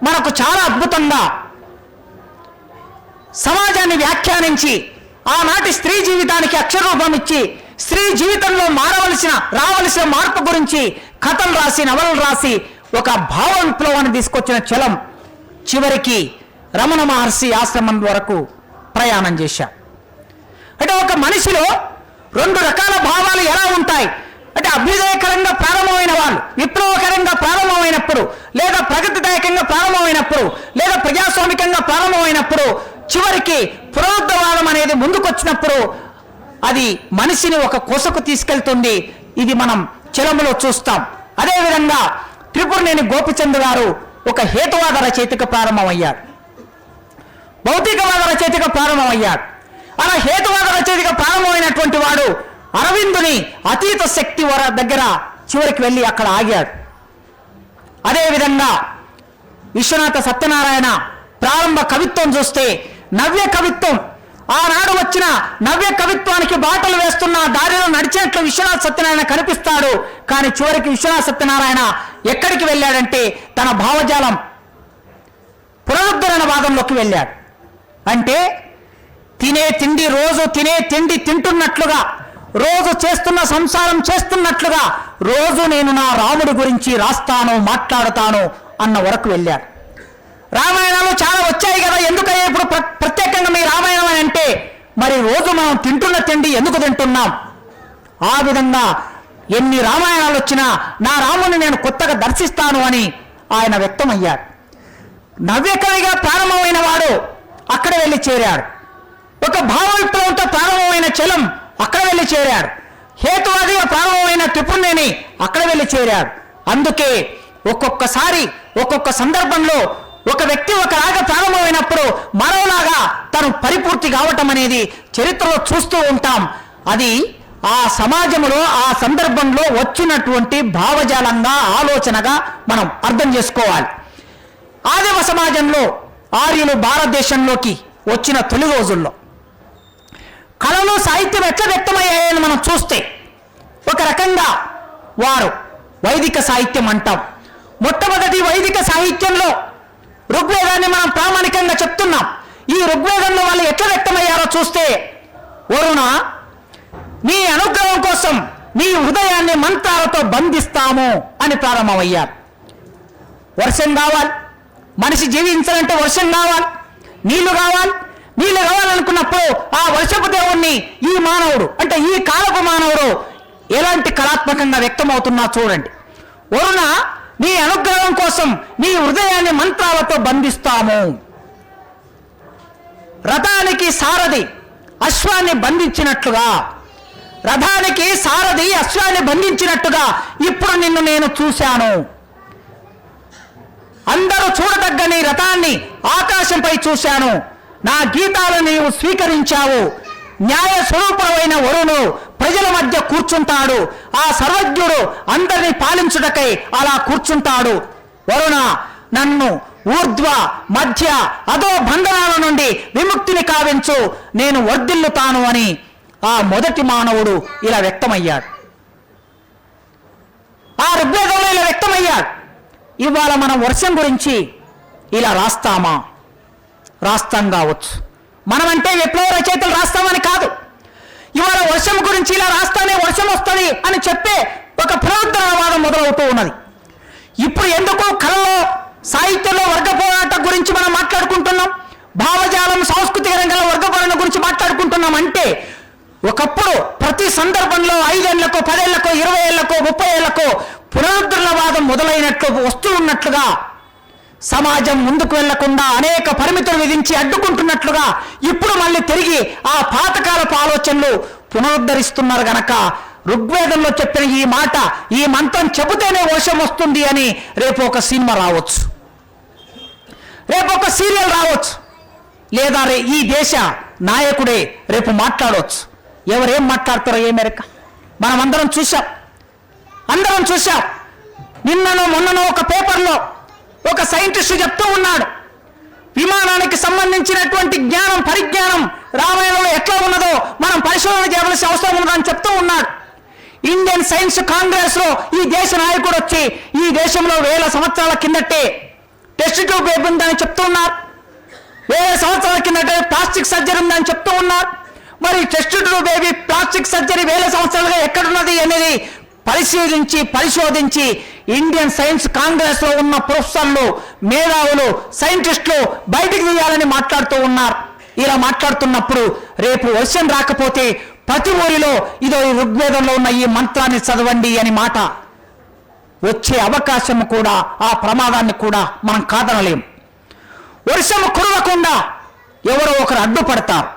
మనకు చాలా అద్భుతంగా సమాజాన్ని వ్యాఖ్యానించి ఆనాటి స్త్రీ జీవితానికి అక్షరరూపం ఇచ్చి స్త్రీ జీవితంలో రావలసిన మార్పు గురించి కథలు రాసి, నవలలు రాసి ఒక భావ విప్లవాన్ని తీసుకొచ్చిన చలం చివరికి రమణ మహర్షి ఆశ్రమం వరకు ప్రయాణం చేశాడు. అంటే ఒక మనిషిలో రెండు రకాల భావాలు ఎలా ఉంటాయి అంటే అభ్యుదయకరంగా ప్రారంభమైన వాళ్ళు, విప్లవకరంగా ప్రారంభమైనప్పుడు, లేదా ప్రగతిదాయకంగా ప్రారంభమైనప్పుడు, లేదా ప్రజాస్వామికంగా ప్రారంభమైనప్పుడు, చివరికి పునరుద్ధవాదం అనేది ముందుకొచ్చినప్పుడు అది మనిషిని ఒక కొసకు తీసుకెళ్తుంది. ఇది మనం చలములో చూస్తాం. అదేవిధంగా త్రిపురనేని గోపిచంద్ గారు ఒక హేతువాద రచయితగా ప్రారంభమయ్యాడు, భౌతికవాద రచయితగా ప్రారంభమయ్యాడు. అలా హేతువాద రచయితగా ప్రారంభమైనటువంటి వాడు అరవిందుని అతీత శక్తి దగ్గర చివరికి వెళ్ళి అక్కడ ఆగాడు. అదేవిధంగా విశ్వనాథ సత్యనారాయణ ప్రారంభ కవిత్వం చూస్తే నవ్య కవిత్వం, ఆనాడు వచ్చిన నవ్య కవిత్వానికి బాటలు వేస్తున్న దారిలో నడిచినట్లు విశ్వనాథ సత్యనారాయణ కనిపిస్తాడు. కానీ చివరికి విశ్వనాథ సత్యనారాయణ ఎక్కడికి వెళ్ళాడంటే తన భావజాలం పునరుద్ధరణ వాదంలోకి వెళ్ళాడు. అంటే తినే తిండి రోజు తినే తిండి తింటున్నట్లుగా, రోజు చేస్తున్న సంసారం చేస్తున్నట్లుగా రోజు నేను నా రాముడి గురించి రాస్తాను, మాట్లాడతాను అన్న వరకు వెళ్ళాడు. రామాయణాలు చాలా వచ్చాయి కదా, ఎందుకయ్యా ఇప్పుడు ప్రత్యేకంగా మీ రామాయణం అని అంటే, మరి రోజు మనం తింటున్న తిండి ఎందుకు తింటున్నాం? ఆ విధంగా ఎన్ని రామాయణాలు వచ్చినా నా రాముని నేను కొత్తగా దర్శిస్తాను అని ఆయన వ్యక్తమయ్యాడు. నవ్యకవిగా ప్రారంభమైన వాడు అక్కడ వెళ్ళి చేరాడు. ఒక భావ విప్లవంతో ప్రారంభమైన చలం అక్కడ వెళ్ళి చేరాడు. హేతువాదిగా ప్రారంభమైన త్రిపురనేని అక్కడ వెళ్ళి చేరాడు. అందుకే ఒక్కొక్కసారి ఒక్కొక్క సందర్భంలో ఒక వ్యక్తి ఒకలాగా ప్రారంభమైనప్పుడు మరోలాగా తను పరిపూర్తి కావటం అనేది చరిత్రలో చూస్తూ ఉంటాం. అది ఆ సమాజంలో ఆ సందర్భంలో వచ్చినటువంటి భావజాలంగా, ఆలోచనగా మనం అర్థం చేసుకోవాలి. ఆదిమ సమాజంలో ఆర్యులు భారతదేశంలోకి వచ్చిన తొలి రోజుల్లో కళలు, సాహిత్యం ఎట్లా వ్యక్తమయ్యాయని మనం చూస్తే ఒక రకంగా వారు వైదిక సాహిత్యం అంటాం. మొట్టమొదటి వైదిక సాహిత్యంలో ఋగ్వేదాన్ని మనం ప్రామాణికంగా చెప్తున్నాం. ఈ ఋగ్వేదంలో వాళ్ళు ఎట్లా వ్యక్తమయ్యారో చూస్తే, వరుణ నీ అనుగ్రహం కోసం నీ హృదయాన్ని మంత్రాలతో బంధిస్తాము అని ప్రారంభమయ్యారు. వర్షం కావాలి, మనిషి జీవించాలంటే వర్షం కావాలి, నీళ్లు కావాలి. నీళ్లు కావాలనుకున్నప్పుడు ఆ వర్షపు దేవుణ్ణి ఈ మానవుడు అంటే ఈ కాలపు మానవుడు ఎలాంటి కళాత్మకంగా వ్యక్తమవుతున్నా చూడండి. వరుణ నీ అనుగ్రహం కోసం నీ హృదయాన్ని మంత్రాలతో బంధిస్తాము. రథానికి సారథి అశ్వాన్ని బంధించినట్లుగా, రథానికి సారథి అశ్వాన్ని బంధించినట్టుగా ఇప్పుడు నిన్ను నేను చూశాను. అందరూ చూడదగ్గ నీ రథాన్ని ఆకాశంపై చూశాను. నా గీతాలను నీవు స్వీకరించావు. న్యాయ స్వరూపమైన వరుణు ప్రజల మధ్య కూర్చుంటాడు. ఆ సర్వజ్ఞుడు అందరినీ పాలించుటకై అలా కూర్చుంటాడు. వరుణ నన్ను ఊర్ధ్వ, మధ్య, అధో బంధనాల నుండి విముక్తిని కావించు, నేను వర్ధిల్లుతాను అని ఆ మొదటి మానవుడు ఇలా వ్యక్తమయ్యాడు. ఆ ఋగ్వేదంలో ఇలా వ్యక్తమయ్యాడు. ఇవాళ మనం వర్షం గురించి ఇలా రాస్తామా? రాస్తాం కావచ్చు. మనమంటే విప్లవ రచయితలు రాస్తామని కాదు. ఇవాళ వర్షం గురించి ఇలా రాస్తానే వర్షం వస్తుంది అని చెప్పే ఒక పునరుద్ధరణవాదం మొదలవుతూ ఉన్నది. ఇప్పుడు ఎందుకు కళలో, సాహిత్యంలో వర్గ పోరాటం గురించి మనం మాట్లాడుకుంటున్నాం, భావజాలం, సాంస్కృతిక రంగంలో వర్గ పోరాటం గురించి మాట్లాడుకుంటున్నాం అంటే, ఒకప్పుడు ప్రతి సందర్భంలో 5 ఏళ్లకో 10 ఏళ్లకో 20 ఏళ్లకో 30 ఏళ్లకో పునరుద్ధరణవాదం మొదలైనట్లు వస్తూ ఉన్నట్లుగా, సమాజం ముందుకు వెళ్లకుండా అనేక పరిమితులు విధించి అడ్డుకుంటున్నట్లుగా ఇప్పుడు మళ్ళీ తిరిగి ఆ పాతకాలపు ఆలోచనలు పునరుద్ధరిస్తున్నారు గనక ఋగ్వేదంలో చెప్పిన ఈ మాట, ఈ మంత్రం చెబితేనే వర్షం వస్తుంది అని రేపు ఒక సినిమా రావచ్చు, రేపు ఒక సీరియల్ రావచ్చు, లేదా ఈ దేశ నాయకుడే రేపు మాట్లాడవచ్చు. ఎవరేం మాట్లాడతారో ఏ మేరకు మనం అందరం చూశాం. నిన్ననో మొన్ననో ఒక పేపర్లో ఒక సైంటిస్ట్ చెప్తూ ఉన్నాడు, విమానానికి సంబంధించినటువంటి జ్ఞానం, పరిజ్ఞానం రామాయణంలో ఎట్లా ఉన్నదో మనం పరిశోధన చేయవలసిన అవసరం ఉన్నదని చెప్తూ ఉన్నాడు. ఇండియన్ సైన్స్ కాంగ్రెస్ లో ఈ దేశ నాయకుడు వచ్చి ఈ దేశంలో 1000 సంవత్సరాల కిందటే టెస్ట్ ట్యూబ్ బేబీ ఉందని చెప్తూ ఉన్నారు, 1000 సంవత్సరాల కిందటే ప్లాస్టిక్ సర్జరీ ఉందని చెప్తూ ఉన్నారు. మరి test tube baby, plastic surgery 1000 సంవత్సరాలుగా ఎక్కడున్నది అనేది పరిశోధించి ఇండియన్ సైన్స్ కాంగ్రెస్ లో ఉన్న ప్రొఫెసర్లు, మేధావులు, సైంటిస్టులు బయటికి తీయాలని మాట్లాడుతూ ఉన్నారు. ఇలా మాట్లాడుతున్నప్పుడు రేపు వర్షం రాకపోతే ప్రతి ఊరిలో ఇదో ఈ ఋగ్వేదంలో ఉన్న ఈ మంత్రాన్ని చదవండి అని మాట వచ్చే అవకాశం కూడా, ఆ ప్రమాదాన్ని కూడా మనం కాదనలేం. వర్షం కురవకుండా ఎవరో ఒకరు అడ్డుపడతారు.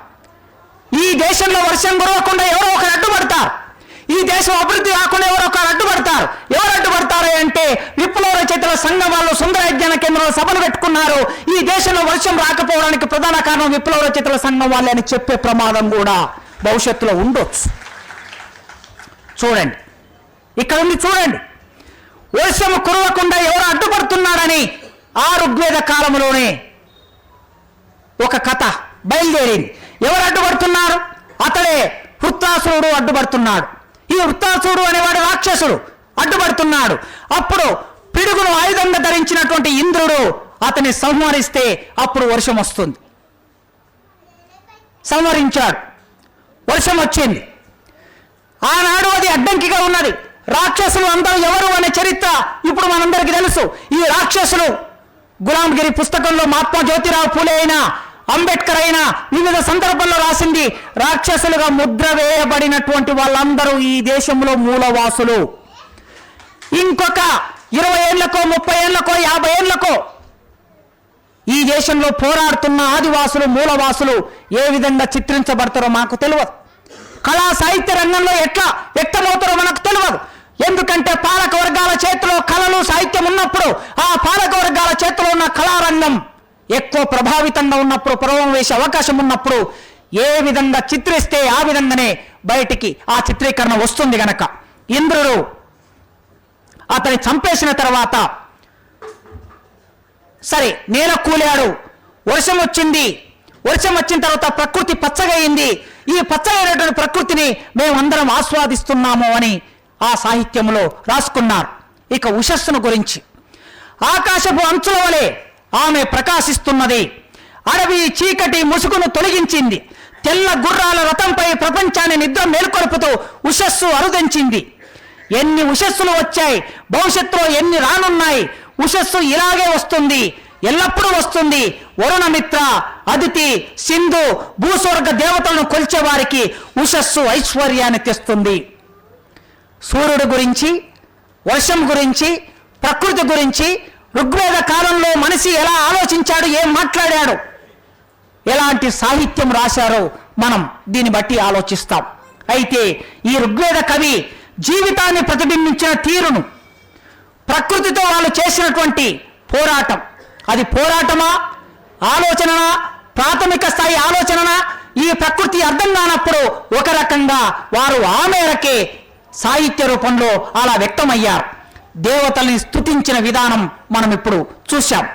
ఈ దేశంలో వర్షం కురవకుండా ఎవరో ఒకరు అడ్డుపడతారు. ఈ దేశం అభివృద్ధి కాకుండా ఎవరో ఒకరు అడ్డుపడతారు. ఎవరు అడ్డుపడతారు అంటే విప్లవ రచయితల సంఘం వాళ్ళు సుందర విజ్ఞాన కేంద్రంలో సభలు పెట్టుకున్నారు. ఈ దేశంలో వర్షం రాకపోవడానికి ప్రధాన కారణం విప్లవ రచయితల సంఘం వాళ్ళే అని చెప్పే ప్రమాదం కూడా భవిష్యత్తులో ఉండొచ్చు. చూడండి, ఇక్కడ ఉంది చూడండి. వర్షం కురవకుండా ఎవరు అడ్డుపడుతున్నాడని ఆ ఋగ్వేద కాలంలోనే ఒక కథ బయలుదేరింది. ఎవరు అడ్డుపడుతున్నారు? అతడే వృత్తాసురుడు అడ్డుపడుతున్నాడు. ఈ వృత్తాసురుడు అనేవాడు రాక్షసుడు అడ్డుపడుతున్నాడు. అప్పుడు పిడుగును ఆయుధంగా ధరించినటువంటి ఇంద్రుడు అతన్ని సంహరిస్తే అప్పుడు వర్షం వస్తుంది. సంహరించాడు, వర్షం వచ్చింది. ఆనాడు అది అడ్డంకిగా ఉన్నది. రాక్షసులు అందరూ ఎవరు అనే చరిత్ర ఇప్పుడు మనందరికీ తెలుసు. ఈ రాక్షసులు గులాంగిరి పుస్తకంలో మహాత్మా జ్యోతిరావు పూలే అయినా, అంబేద్కర్ అయినా వివిధ సందర్భాల్లో రాసింది. రాక్షసులుగా ముద్ర వేయబడినటువంటి వాళ్ళందరూ ఈ దేశంలో మూలవాసులు. ఇంకొక 20 ఏళ్లకో 30 ఏళ్లకో 50 ఏళ్లకో ఈ దేశంలో పోరాడుతున్న ఆదివాసులు మూలవాసులు ఏ విధంగా చిత్రించబడతారో మాకు తెలియదు. కళా సాహిత్య రంగంలో ఎట్లా వ్యక్తమవుతారో మనకు తెలియదు. ఎందుకంటే పాలక వర్గాల చేతిలో కళలు సాహిత్యం ఉన్నప్పుడు, ఆ పాలక వర్గాల చేతిలో ఉన్న కళారంగం ఎక్కువ ప్రభావితంగా ఉన్నప్పుడు, ప్రభావం వేసే అవకాశం ఉన్నప్పుడు ఏ విధంగా చిత్రిస్తే ఆ విధంగానే బయటికి ఆ చిత్రీకరణ వస్తుంది. గనక ఇంద్రుడు అతన్ని చంపేసిన తర్వాత సరే నేల కూలాడు, వర్షం వచ్చింది. వర్షం వచ్చిన తర్వాత ప్రకృతి పచ్చగయింది. ఈ పచ్చగైనటువంటి ప్రకృతిని మేమందరం ఆస్వాదిస్తున్నాము అని ఆ సాహిత్యంలో రాసుకున్నారు. ఇక ఉషస్సును గురించి, ఆకాశపు అంచుల వలె ఆమె ప్రకాశిస్తున్నది. అడవి చీకటి ముసుగును తొలగించింది. తెల్ల గుర్రాల రథంపై ప్రపంచాన్ని నిద్ర మేల్కొలుపుతూ ఉషస్సు అరుదించింది. ఎన్ని ఉషస్సులు వచ్చాయి, భవిష్యత్తులో ఎన్ని రానున్నాయి. ఉషస్సు ఇలాగే వస్తుంది, ఎల్లప్పుడూ వస్తుంది. వరుణమిత్ర, అదితి, సింధు, భూస్వర్గ దేవతలను కొలిచే వారికి ఉషస్సు ఐశ్వర్యాన్ని తెస్తుంది. సూర్యుడు గురించి, వర్షం గురించి, ప్రకృతి గురించి ఋగ్వేద కాలంలో మనిషి ఎలా ఆలోచించాడు, ఏం మాట్లాడాడు, ఎలాంటి సాహిత్యం రాశారో మనం దీన్ని బట్టి ఆలోచిస్తాం. అయితే ఈ ఋగ్వేద కవి జీవితాన్ని ప్రతిబింబించిన తీరును, ప్రకృతితో వాళ్ళు చేసినటువంటి పోరాటం, అది పోరాటమా, ఆలోచననా, ప్రాథమిక స్థాయి ఆలోచననా, ఈ ప్రకృతి అర్థం కానప్పుడు ఒక రకంగా వారు ఆ మేరకే సాహిత్య రూపంలో అలా వ్యక్తమయ్యారు. దేవతల్ని స్తుతించిన విధానం మనం ఇప్పుడు చూశాం.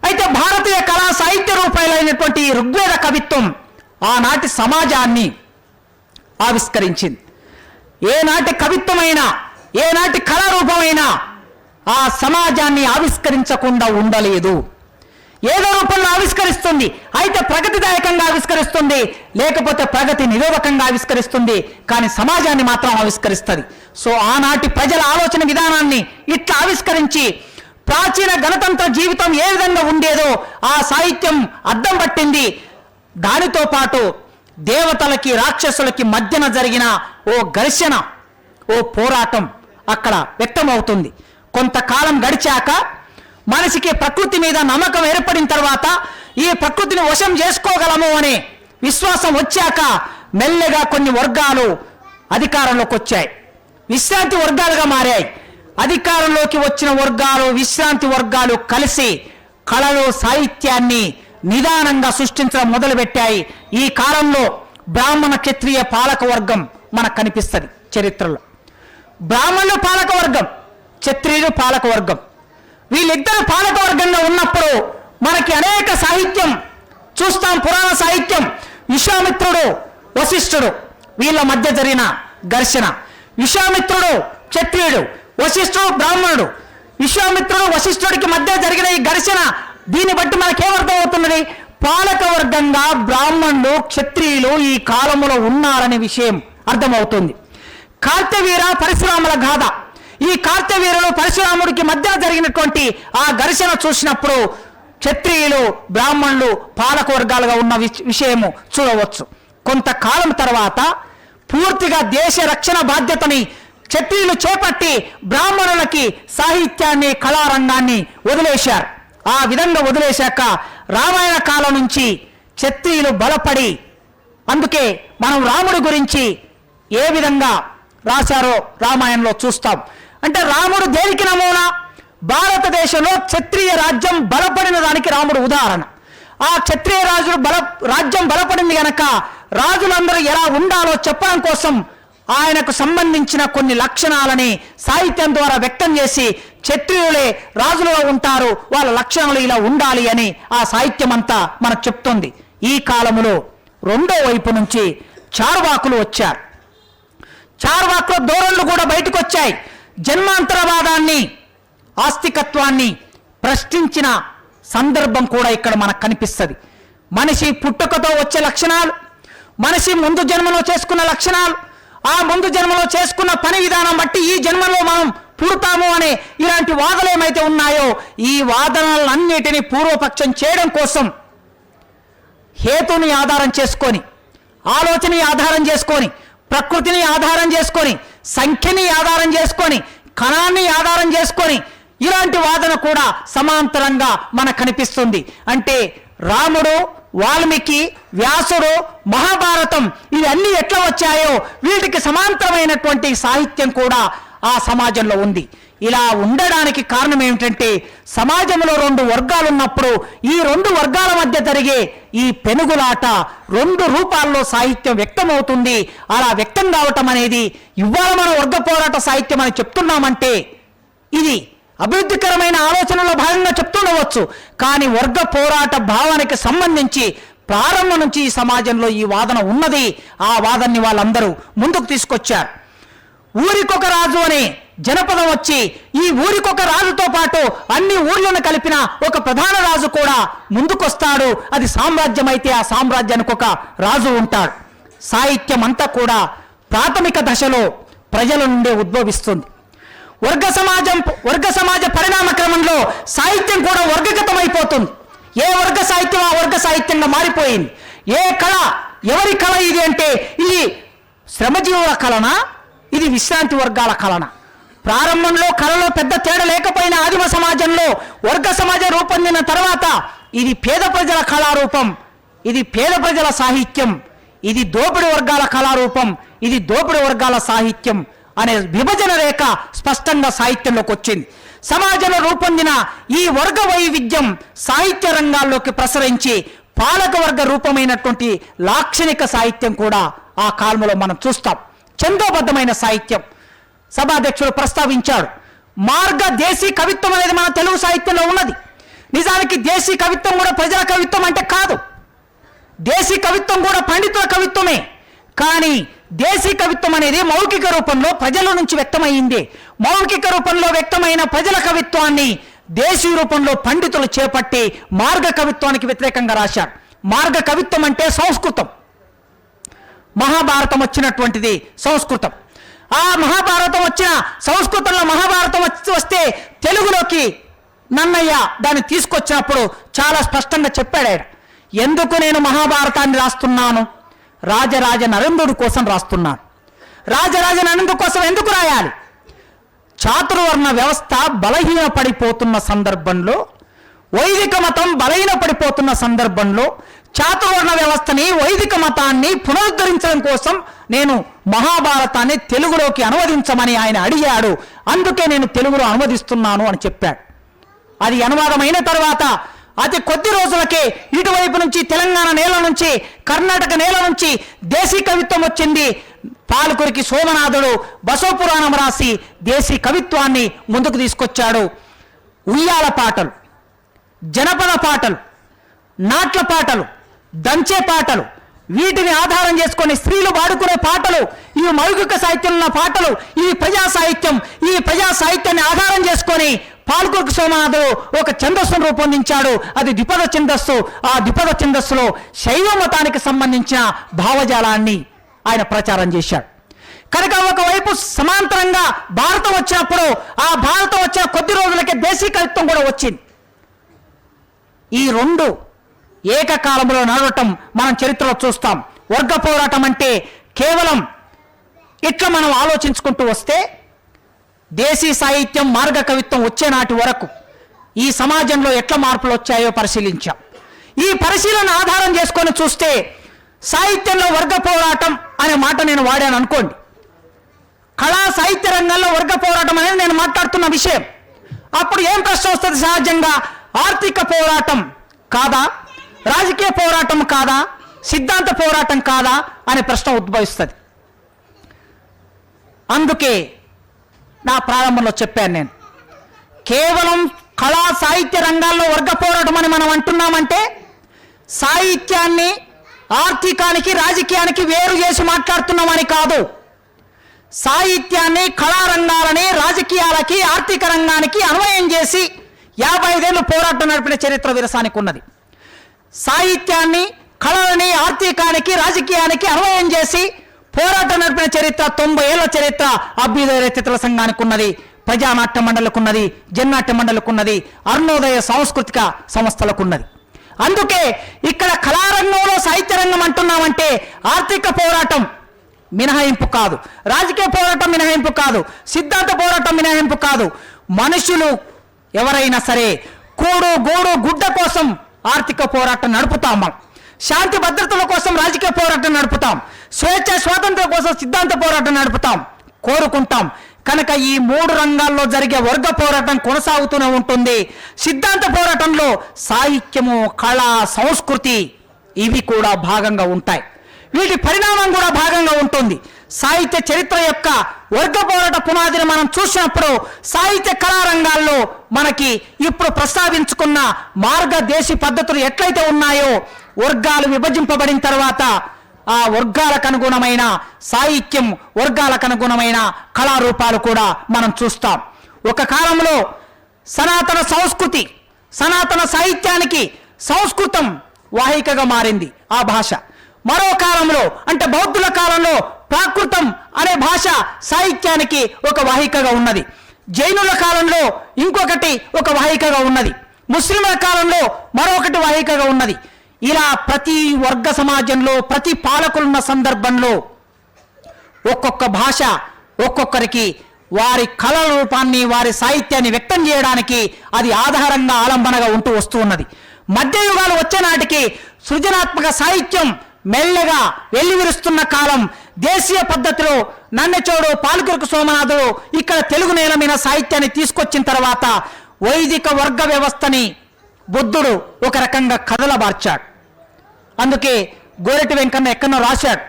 అయితే భారతీయ కళా సాహిత్య రూపాయలైనటువంటి ఋగ్వేద కవిత్వం ఆనాటి సమాజాన్ని ఆవిష్కరించింది. ఏనాటి కవిత్వమైనా, ఏనాటి కళారూపమైనా ఆ సమాజాన్ని ఆవిష్కరించకుండా ఉండలేదు. ఏదో రూపంలో ఆవిష్కరిస్తుంది. అయితే ప్రగతిదాయకంగా ఆవిష్కరిస్తుంది, లేకపోతే ప్రగతి నిరోధకంగా ఆవిష్కరిస్తుంది. కానీ సమాజాన్ని మాత్రం ఆవిష్కరిస్తుంది. సో ఆనాటి ప్రజల ఆలోచన విధానాన్ని ఇట్లా ఆవిష్కరించి ప్రాచీన గణతంత్ర జీవితం ఏ విధంగా ఉండేదో ఆ సాహిత్యం అద్దం పట్టింది. దానితో పాటు దేవతలకి రాక్షసులకి మధ్యన జరిగిన ఓ ఘర్షణ, ఓ పోరాటం అక్కడ వ్యక్తమవుతుంది. కొంతకాలం గడిచాక మనిషికి ప్రకృతి మీద నమ్మకం ఏర్పడిన తర్వాత ఈ ప్రకృతిని వశం చేసుకోగలము అనే విశ్వాసం వచ్చాక మెల్లగా కొన్ని వర్గాలు అధికారంలోకి వచ్చాయి, విశ్రాంతి వర్గాలుగా మారాయి. అధికారంలోకి వచ్చిన వర్గాలు, విశ్రాంతి వర్గాలు కలిసి కళలు, సాహిత్యాన్ని నిదానంగా సృష్టించడం మొదలుపెట్టాయి. ఈ కాలంలో బ్రాహ్మణ క్షత్రియ పాలక వర్గం మనకు కనిపిస్తుంది చరిత్రలో. బ్రాహ్మణులు పాలక వర్గం, క్షత్రియులు పాలక వర్గం. వీళ్ళిద్దరు పాలక వర్గంగా ఉన్నప్పుడు మనకి అనేక సాహిత్యం చూస్తాం. పురాణ సాహిత్యం, విశ్వామిత్రుడు, వశిష్ఠుడు వీళ్ళ మధ్య జరిగిన ఘర్షణ. విశ్వామిత్రుడు క్షత్రియుడు, వశిష్ఠుడు బ్రాహ్మణుడు. విశ్వామిత్రుడు వశిష్ఠుడికి మధ్య జరిగిన ఈ ఘర్షణ, దీన్ని బట్టి మనకేమర్థం అవుతున్నది? పాలక వర్గంగా బ్రాహ్మణులు, క్షత్రియులు ఈ కాలంలో ఉన్నారనే విషయం అర్థమవుతుంది. కార్తవీర పరశురాముల గాథ, ఈ కార్తవీరులు పరశురాముడికి మధ్య జరిగినటువంటి ఆ ఘర్షణ చూసినప్పుడు క్షత్రియులు బ్రాహ్మణులు పాలక వర్గాలుగా ఉన్న విషయము చూడవచ్చు. కొంతకాలం తర్వాత పూర్తిగా దేశ రక్షణ బాధ్యతని క్షత్రియులు చేపట్టి బ్రాహ్మణులకి సాహిత్యాన్ని కళారంగాన్ని వదిలేశారు. ఆ విధంగా వదిలేశాక రామాయణ కాలం నుంచి క్షత్రియులు బలపడి, అందుకే మనం రాముడి గురించి ఏ విధంగా రాశారో రామాయణంలో చూస్తాం. అంటే రాముడు దేనికి నమూనా? భారతదేశంలో క్షత్రియ రాజ్యం బలపడిన దానికి రాముడు ఉదాహరణ. ఆ క్షత్రియ రాజ్యం బలపడింది గనక రాజులందరూ ఎలా ఉండాలో చెప్పడం కోసం ఆయనకు సంబంధించిన కొన్ని లక్షణాలని సాహిత్యం ద్వారా వ్యక్తం చేసి క్షత్రియులే రాజులుగా ఉంటారు, వాళ్ళ లక్షణాలు ఇలా ఉండాలి అని ఆ సాహిత్యం అంతా మనకు చెప్తుంది. ఈ కాలంలో రెండో వైపు నుంచి చార్వాకులు వచ్చారు. చార్వాకుల ధోరణులు కూడా బయటకు వచ్చాయి. జన్మాంతరవాదాన్ని, ఆస్తికత్వాన్ని ప్రశ్నించిన సందర్భం కూడా ఇక్కడ మనకు కనిపిస్తుంది. మనిషి పుట్టుకతో వచ్చే లక్షణాలు, మనిషి ముందు జన్మలో చేసుకున్న లక్షణాలు, ఆ ముందు జన్మలో చేసుకున్న పని విధానం బట్టి ఈ జన్మలో మనం పుడతాము అనే ఇలాంటి వాదనలు ఏమైతే ఉన్నాయో ఈ వాదనలన్నిటినీ పూర్వపక్షం చేయడం కోసం హేతుని ఆధారం చేసుకొని, ఆలోచనని ఆధారం చేసుకొని, ప్రకృతిని ఆధారం చేసుకొని, సంఖ్యని ఆధారం చేసుకొని, కణాన్ని ఆధారం చేసుకొని ఇలాంటి వాదన కూడా సమాంతరంగా మనకు కనిపిస్తుంది. అంటే రాముడు, వాల్మీకి, వ్యాసుడు, మహాభారతం ఇవన్నీ ఎట్లా వచ్చాయో వీటికి సమాంతరమైనటువంటి సాహిత్యం కూడా ఆ సమాజంలో ఉంది. ఇలా ఉండడానికి కారణం ఏమిటంటే సమాజంలో రెండు వర్గాలు ఉన్నప్పుడు ఈ రెండు వర్గాల మధ్య జరిగే ఈ పెనుగులాట రెండు రూపాల్లో సాహిత్యం వ్యక్తమవుతుంది. అలా వ్యక్తం కావటం అనేది ఇవాళ మన వర్గ పోరాట సాహిత్యం అని చెప్తున్నామంటే ఇది అభివృద్ధికరమైన ఆలోచనలో భాగంగా చెప్తుండవచ్చు. కానీ వర్గ పోరాట భావనకి సంబంధించి ప్రారంభం నుంచి ఈ సమాజంలో ఈ వాదన ఉన్నది. ఆ వాదనని వాళ్ళందరూ ముందుకు తీసుకొచ్చారు. ఊరికొక రాజు అనే జనపదం వచ్చి ఈ ఊరికొక రాజుతో పాటు అన్ని ఊర్లను కలిపిన ఒక ప్రధాన రాజు కూడా ముందుకొస్తాడు. అది సామ్రాజ్యం అయితే ఆ సామ్రాజ్యానికి ఒక రాజు ఉంటాడు. సాహిత్యం అంతా కూడా ప్రాథమిక దశలో ప్రజల నుండే ఉద్భవిస్తుంది. వర్గ సమాజ పరిణామ క్రమంలో సాహిత్యం కూడా వర్గగతమైపోతుంది. ఏ వర్గ సాహిత్యం ఆ వర్గ సాహిత్యంగా మారిపోయింది. ఏ కళ ఎవరి కళ ఇది అంటే ఇది శ్రమజీవుల కళనా, ఇది విశ్రాంతి వర్గాల కళనా? ప్రారంభంలో కళలో పెద్ద తేడా లేకపోయినా ఆదిమ సమాజంలో వర్గ సమాజం రూపొందిన తర్వాత ఇది పేద ప్రజల కళారూపం, ఇది పేద ప్రజల సాహిత్యం, ఇది దోపిడి వర్గాల కళారూపం, ఇది దోపిడి వర్గాల సాహిత్యం అనే విభజన రేఖ స్పష్టంగా సాహిత్యంలోకి వచ్చింది. సమాజంలో రూపొందిన ఈ వర్గ వైవిధ్యం సాహిత్య రంగాల్లోకి ప్రసరించి పాలక వర్గ రూపమైనటువంటి లాక్షణిక సాహిత్యం కూడా ఆ కాలంలో మనం చూస్తాం. ఛందోబద్ధమైన సాహిత్యం సభాధ్యక్షుడు ప్రస్తావించాడు. మార్గ దేశీ కవిత్వం అనేది మన తెలుగు సాహిత్యంలో ఉన్నది. నిజానికి దేశీ కవిత్వం కూడా ప్రజల కవిత్వం అంటే కాదు. దేశీ కవిత్వం కూడా పండితుల కవిత్వమే. కానీ దేశీ కవిత్వం అనేది మౌఖిక రూపంలో ప్రజల నుంచి వ్యక్తమైంది. మౌఖిక రూపంలో వ్యక్తమైన ప్రజల కవిత్వాన్ని దేశీ రూపంలో పండితులు చేపట్టి మార్గ కవిత్వానికి వ్యతిరేకంగా రాశారు. మార్గ కవిత్వం అంటే సంస్కృతం. మహాభారతం వచ్చినటువంటిది సంస్కృతం. ఆ మహాభారతం వచ్చిన సంస్కృతంలో మహాభారతం వస్తే తెలుగులోకి నన్నయ్య దాన్ని తీసుకొచ్చినప్పుడు చాలా స్పష్టంగా చెప్పాడు ఆయన. ఎందుకు నేను మహాభారతాన్ని రాస్తున్నాను? రాజరాజ నరేంద్రుడి కోసం రాస్తున్నాను. రాజరాజ నరేంద్రుడి కోసం ఎందుకు రాయాలి? చాతుర్వర్ణ వ్యవస్థ బలహీనపడిపోతున్న సందర్భంలో, వైదిక మతం బలహీనపడిపోతున్న సందర్భంలో చాతుర్వర్ణ వ్యవస్థని, వైదిక మతాన్ని పునరుద్ధరించడం కోసం నేను మహాభారతాన్ని తెలుగులోకి అనువదించమని ఆయన అడిగాడు. అందుకే నేను తెలుగులో అనువదిస్తున్నాను అని చెప్పాడు. అది అనువాదమైన తర్వాత అతి కొద్ది రోజులకే ఇటువైపు నుంచి తెలంగాణ నేల నుంచి, కర్ణాటక నేల నుంచి దేశీ కవిత్వం వచ్చింది. పాలకురికి సోమనాథుడు బసవపురాణం రాసి దేశీ కవిత్వాన్ని ముందుకు తీసుకొచ్చాడు. ఉయ్యాల పాటలు, జనపద పాటలు, నాట్ల పాటలు, దంచే పాటలు, వీటిని ఆధారం చేసుకొని స్త్రీలు వాడుకునే పాటలు, ఇవి మౌఖిక సాహిత్యంలో ఉన్న పాటలు, ఇవి ప్రజా సాహిత్యం. ఈ ప్రజా సాహిత్యాన్ని ఆధారం చేసుకొని పాల్కురికి సోమనాథుడు ఒక ఛందస్సును రూపొందించాడు. అది ద్విపద ఛందస్సు. ఆ ద్విపద ఛందస్సులో శైవ మతానికి సంబంధించిన భావజాలాన్ని ఆయన ప్రచారం చేశాడు. కనుక ఒకవైపు సమాంతరంగా భారతం వచ్చినప్పుడు ఆ భారతం వచ్చిన కొద్ది రోజులకే దేశీ కవిత్వం కూడా వచ్చింది. ఈ రెండు ఏకకాలంలో నడవటం మనం చరిత్రలో చూస్తాం. వర్గ పోరాటం అంటే కేవలం ఇట్లా మనం ఆలోచించుకుంటూ వస్తే దేశీ సాహిత్యం, మార్గ కవిత్వం వచ్చే నాటి వరకు ఈ సమాజంలో ఎట్లా మార్పులు వచ్చాయో పరిశీలించాం. ఈ పరిశీలన ఆధారం చేసుకొని చూస్తే సాహిత్యంలో వర్గ పోరాటం అనే మాట నేను వాడాను అనుకోండి. కళా సాహిత్య రంగంలో వర్గ పోరాటం అనేది నేను మాట్లాడుతున్న విషయం. అప్పుడు ఏం ప్రశ్న వస్తుంది? సహజంగా ఆర్థిక పోరాటం కాదా, రాజకీయ పోరాటం కాదా, సిద్ధాంత పోరాటం కాదా అనే ప్రశ్న ఉద్భవిస్తుంది. అందుకే నా ప్రారంభంలో చెప్పాను నేను, కేవలం కళా సాహిత్య రంగాల్లో వర్గ పోరాటం అని మనం అంటున్నామంటే సాహిత్యాన్ని ఆర్థికానికి, రాజకీయానికి వేరు చేసి మాట్లాడుతున్నామని కాదు. సాహిత్యాన్ని, కళారంగాలని రాజకీయాలకి, ఆర్థిక రంగానికి అన్వయం చేసి 55 ఏళ్ళు పోరాటం నడిపిన చరిత్ర విరసానికి ఉన్నది. సాహిత్యాన్ని, కళలని ఆర్థికానికి, రాజకీయానికి అన్వయం చేసి పోరాటం నడిపిన చరిత్ర 90 ఏళ్ల చరిత్ర అభ్యుదయ రచయితల సంఘానికి ఉన్నది, ప్రజానాట్య మండలికి ఉన్నది, జన్నాట్య మండలికి ఉన్నది, అరుణోదయ సాంస్కృతిక సంస్థలకు ఉన్నది. అందుకే ఇక్కడ కళారంగంలో సాహిత్య రంగం అంటున్నామంటే ఆర్థిక పోరాటం మినహాయింపు కాదు, రాజకీయ పోరాటం మినహాయింపు కాదు, సిద్ధాంత పోరాటం మినహాయింపు కాదు. మనుషులు ఎవరైనా సరే కూడు గూడు గుడ్డ కోసం ఆర్థిక పోరాటం నడుపుతాం, మనం శాంతి భద్రతల కోసం రాజకీయ పోరాటం నడుపుతాం, స్వేచ్ఛ స్వాతంత్రం కోసం సిద్ధాంత పోరాటం నడుపుతాం, కోరుకుంటాం. కనుక ఈ 3 రంగాల్లో జరిగే వర్గ పోరాటం కొనసాగుతూనే ఉంటుంది. సిద్ధాంత పోరాటంలో సాహిత్యము, కళ, సంస్కృతి ఇవి కూడా భాగంగా ఉంటాయి. వీటి పరిణామం కూడా భాగంగా ఉంటుంది. సాహిత్య చరిత్ర యొక్క వర్గ పోరాట పునాదిని మనం చూసినప్పుడు సాహిత్య కళారంగాల్లో మనకి ఇప్పుడు ప్రస్తావించుకున్న మార్గదేశీ పద్ధతులు ఎట్లయితే ఉన్నాయో, వర్గాలు విభజింపబడిన తర్వాత ఆ వర్గాలకు అనుగుణమైన సాహిత్యం, వర్గాలకు అనుగుణమైన కళారూపాలు కూడా మనం చూస్తాం. ఒక కాలంలో సనాతన సంస్కృతి, సనాతన సాహిత్యానికి సంస్కృతం వాహికగా మారింది ఆ భాష. మరో కాలంలో అంటే బౌద్ధుల కాలంలో ప్రాకృతం అనే భాష సాహిత్యానికి ఒక వాహికగా ఉన్నది. జైనుల కాలంలో ఇంకొకటి ఒక వాహికగా ఉన్నది. ముస్లింల కాలంలో మరొకటి వాహికగా ఉన్నది. ఇలా ప్రతి వర్గ సమాజంలో, ప్రతి పాలకులున్న సందర్భంలో ఒక్కొక్క భాష ఒక్కొక్కరికి వారి కళ రూపాన్ని, వారి సాహిత్యాన్ని వ్యక్తం చేయడానికి అది ఆధారంగా, ఆలంబనగా ఉంటూ వస్తూ ఉన్నది. మధ్యయుగాలు వచ్చే నాటికి సృజనాత్మక సాహిత్యం మెల్లగా వెల్లివిరుస్తున్న కాలం. దేశీయ పద్ధతిలో నన్నెచోడు, పాలకురుకు సోమనాథుడు ఇక్కడ తెలుగు నేల మీద సాహిత్యాన్ని తీసుకొచ్చిన తర్వాత వైదిక వర్గ వ్యవస్థని బుద్ధుడు ఒక రకంగా కదలబార్చాడు. అందుకే గోరటి వెంకన్న ఎక్కడో రాశాడు,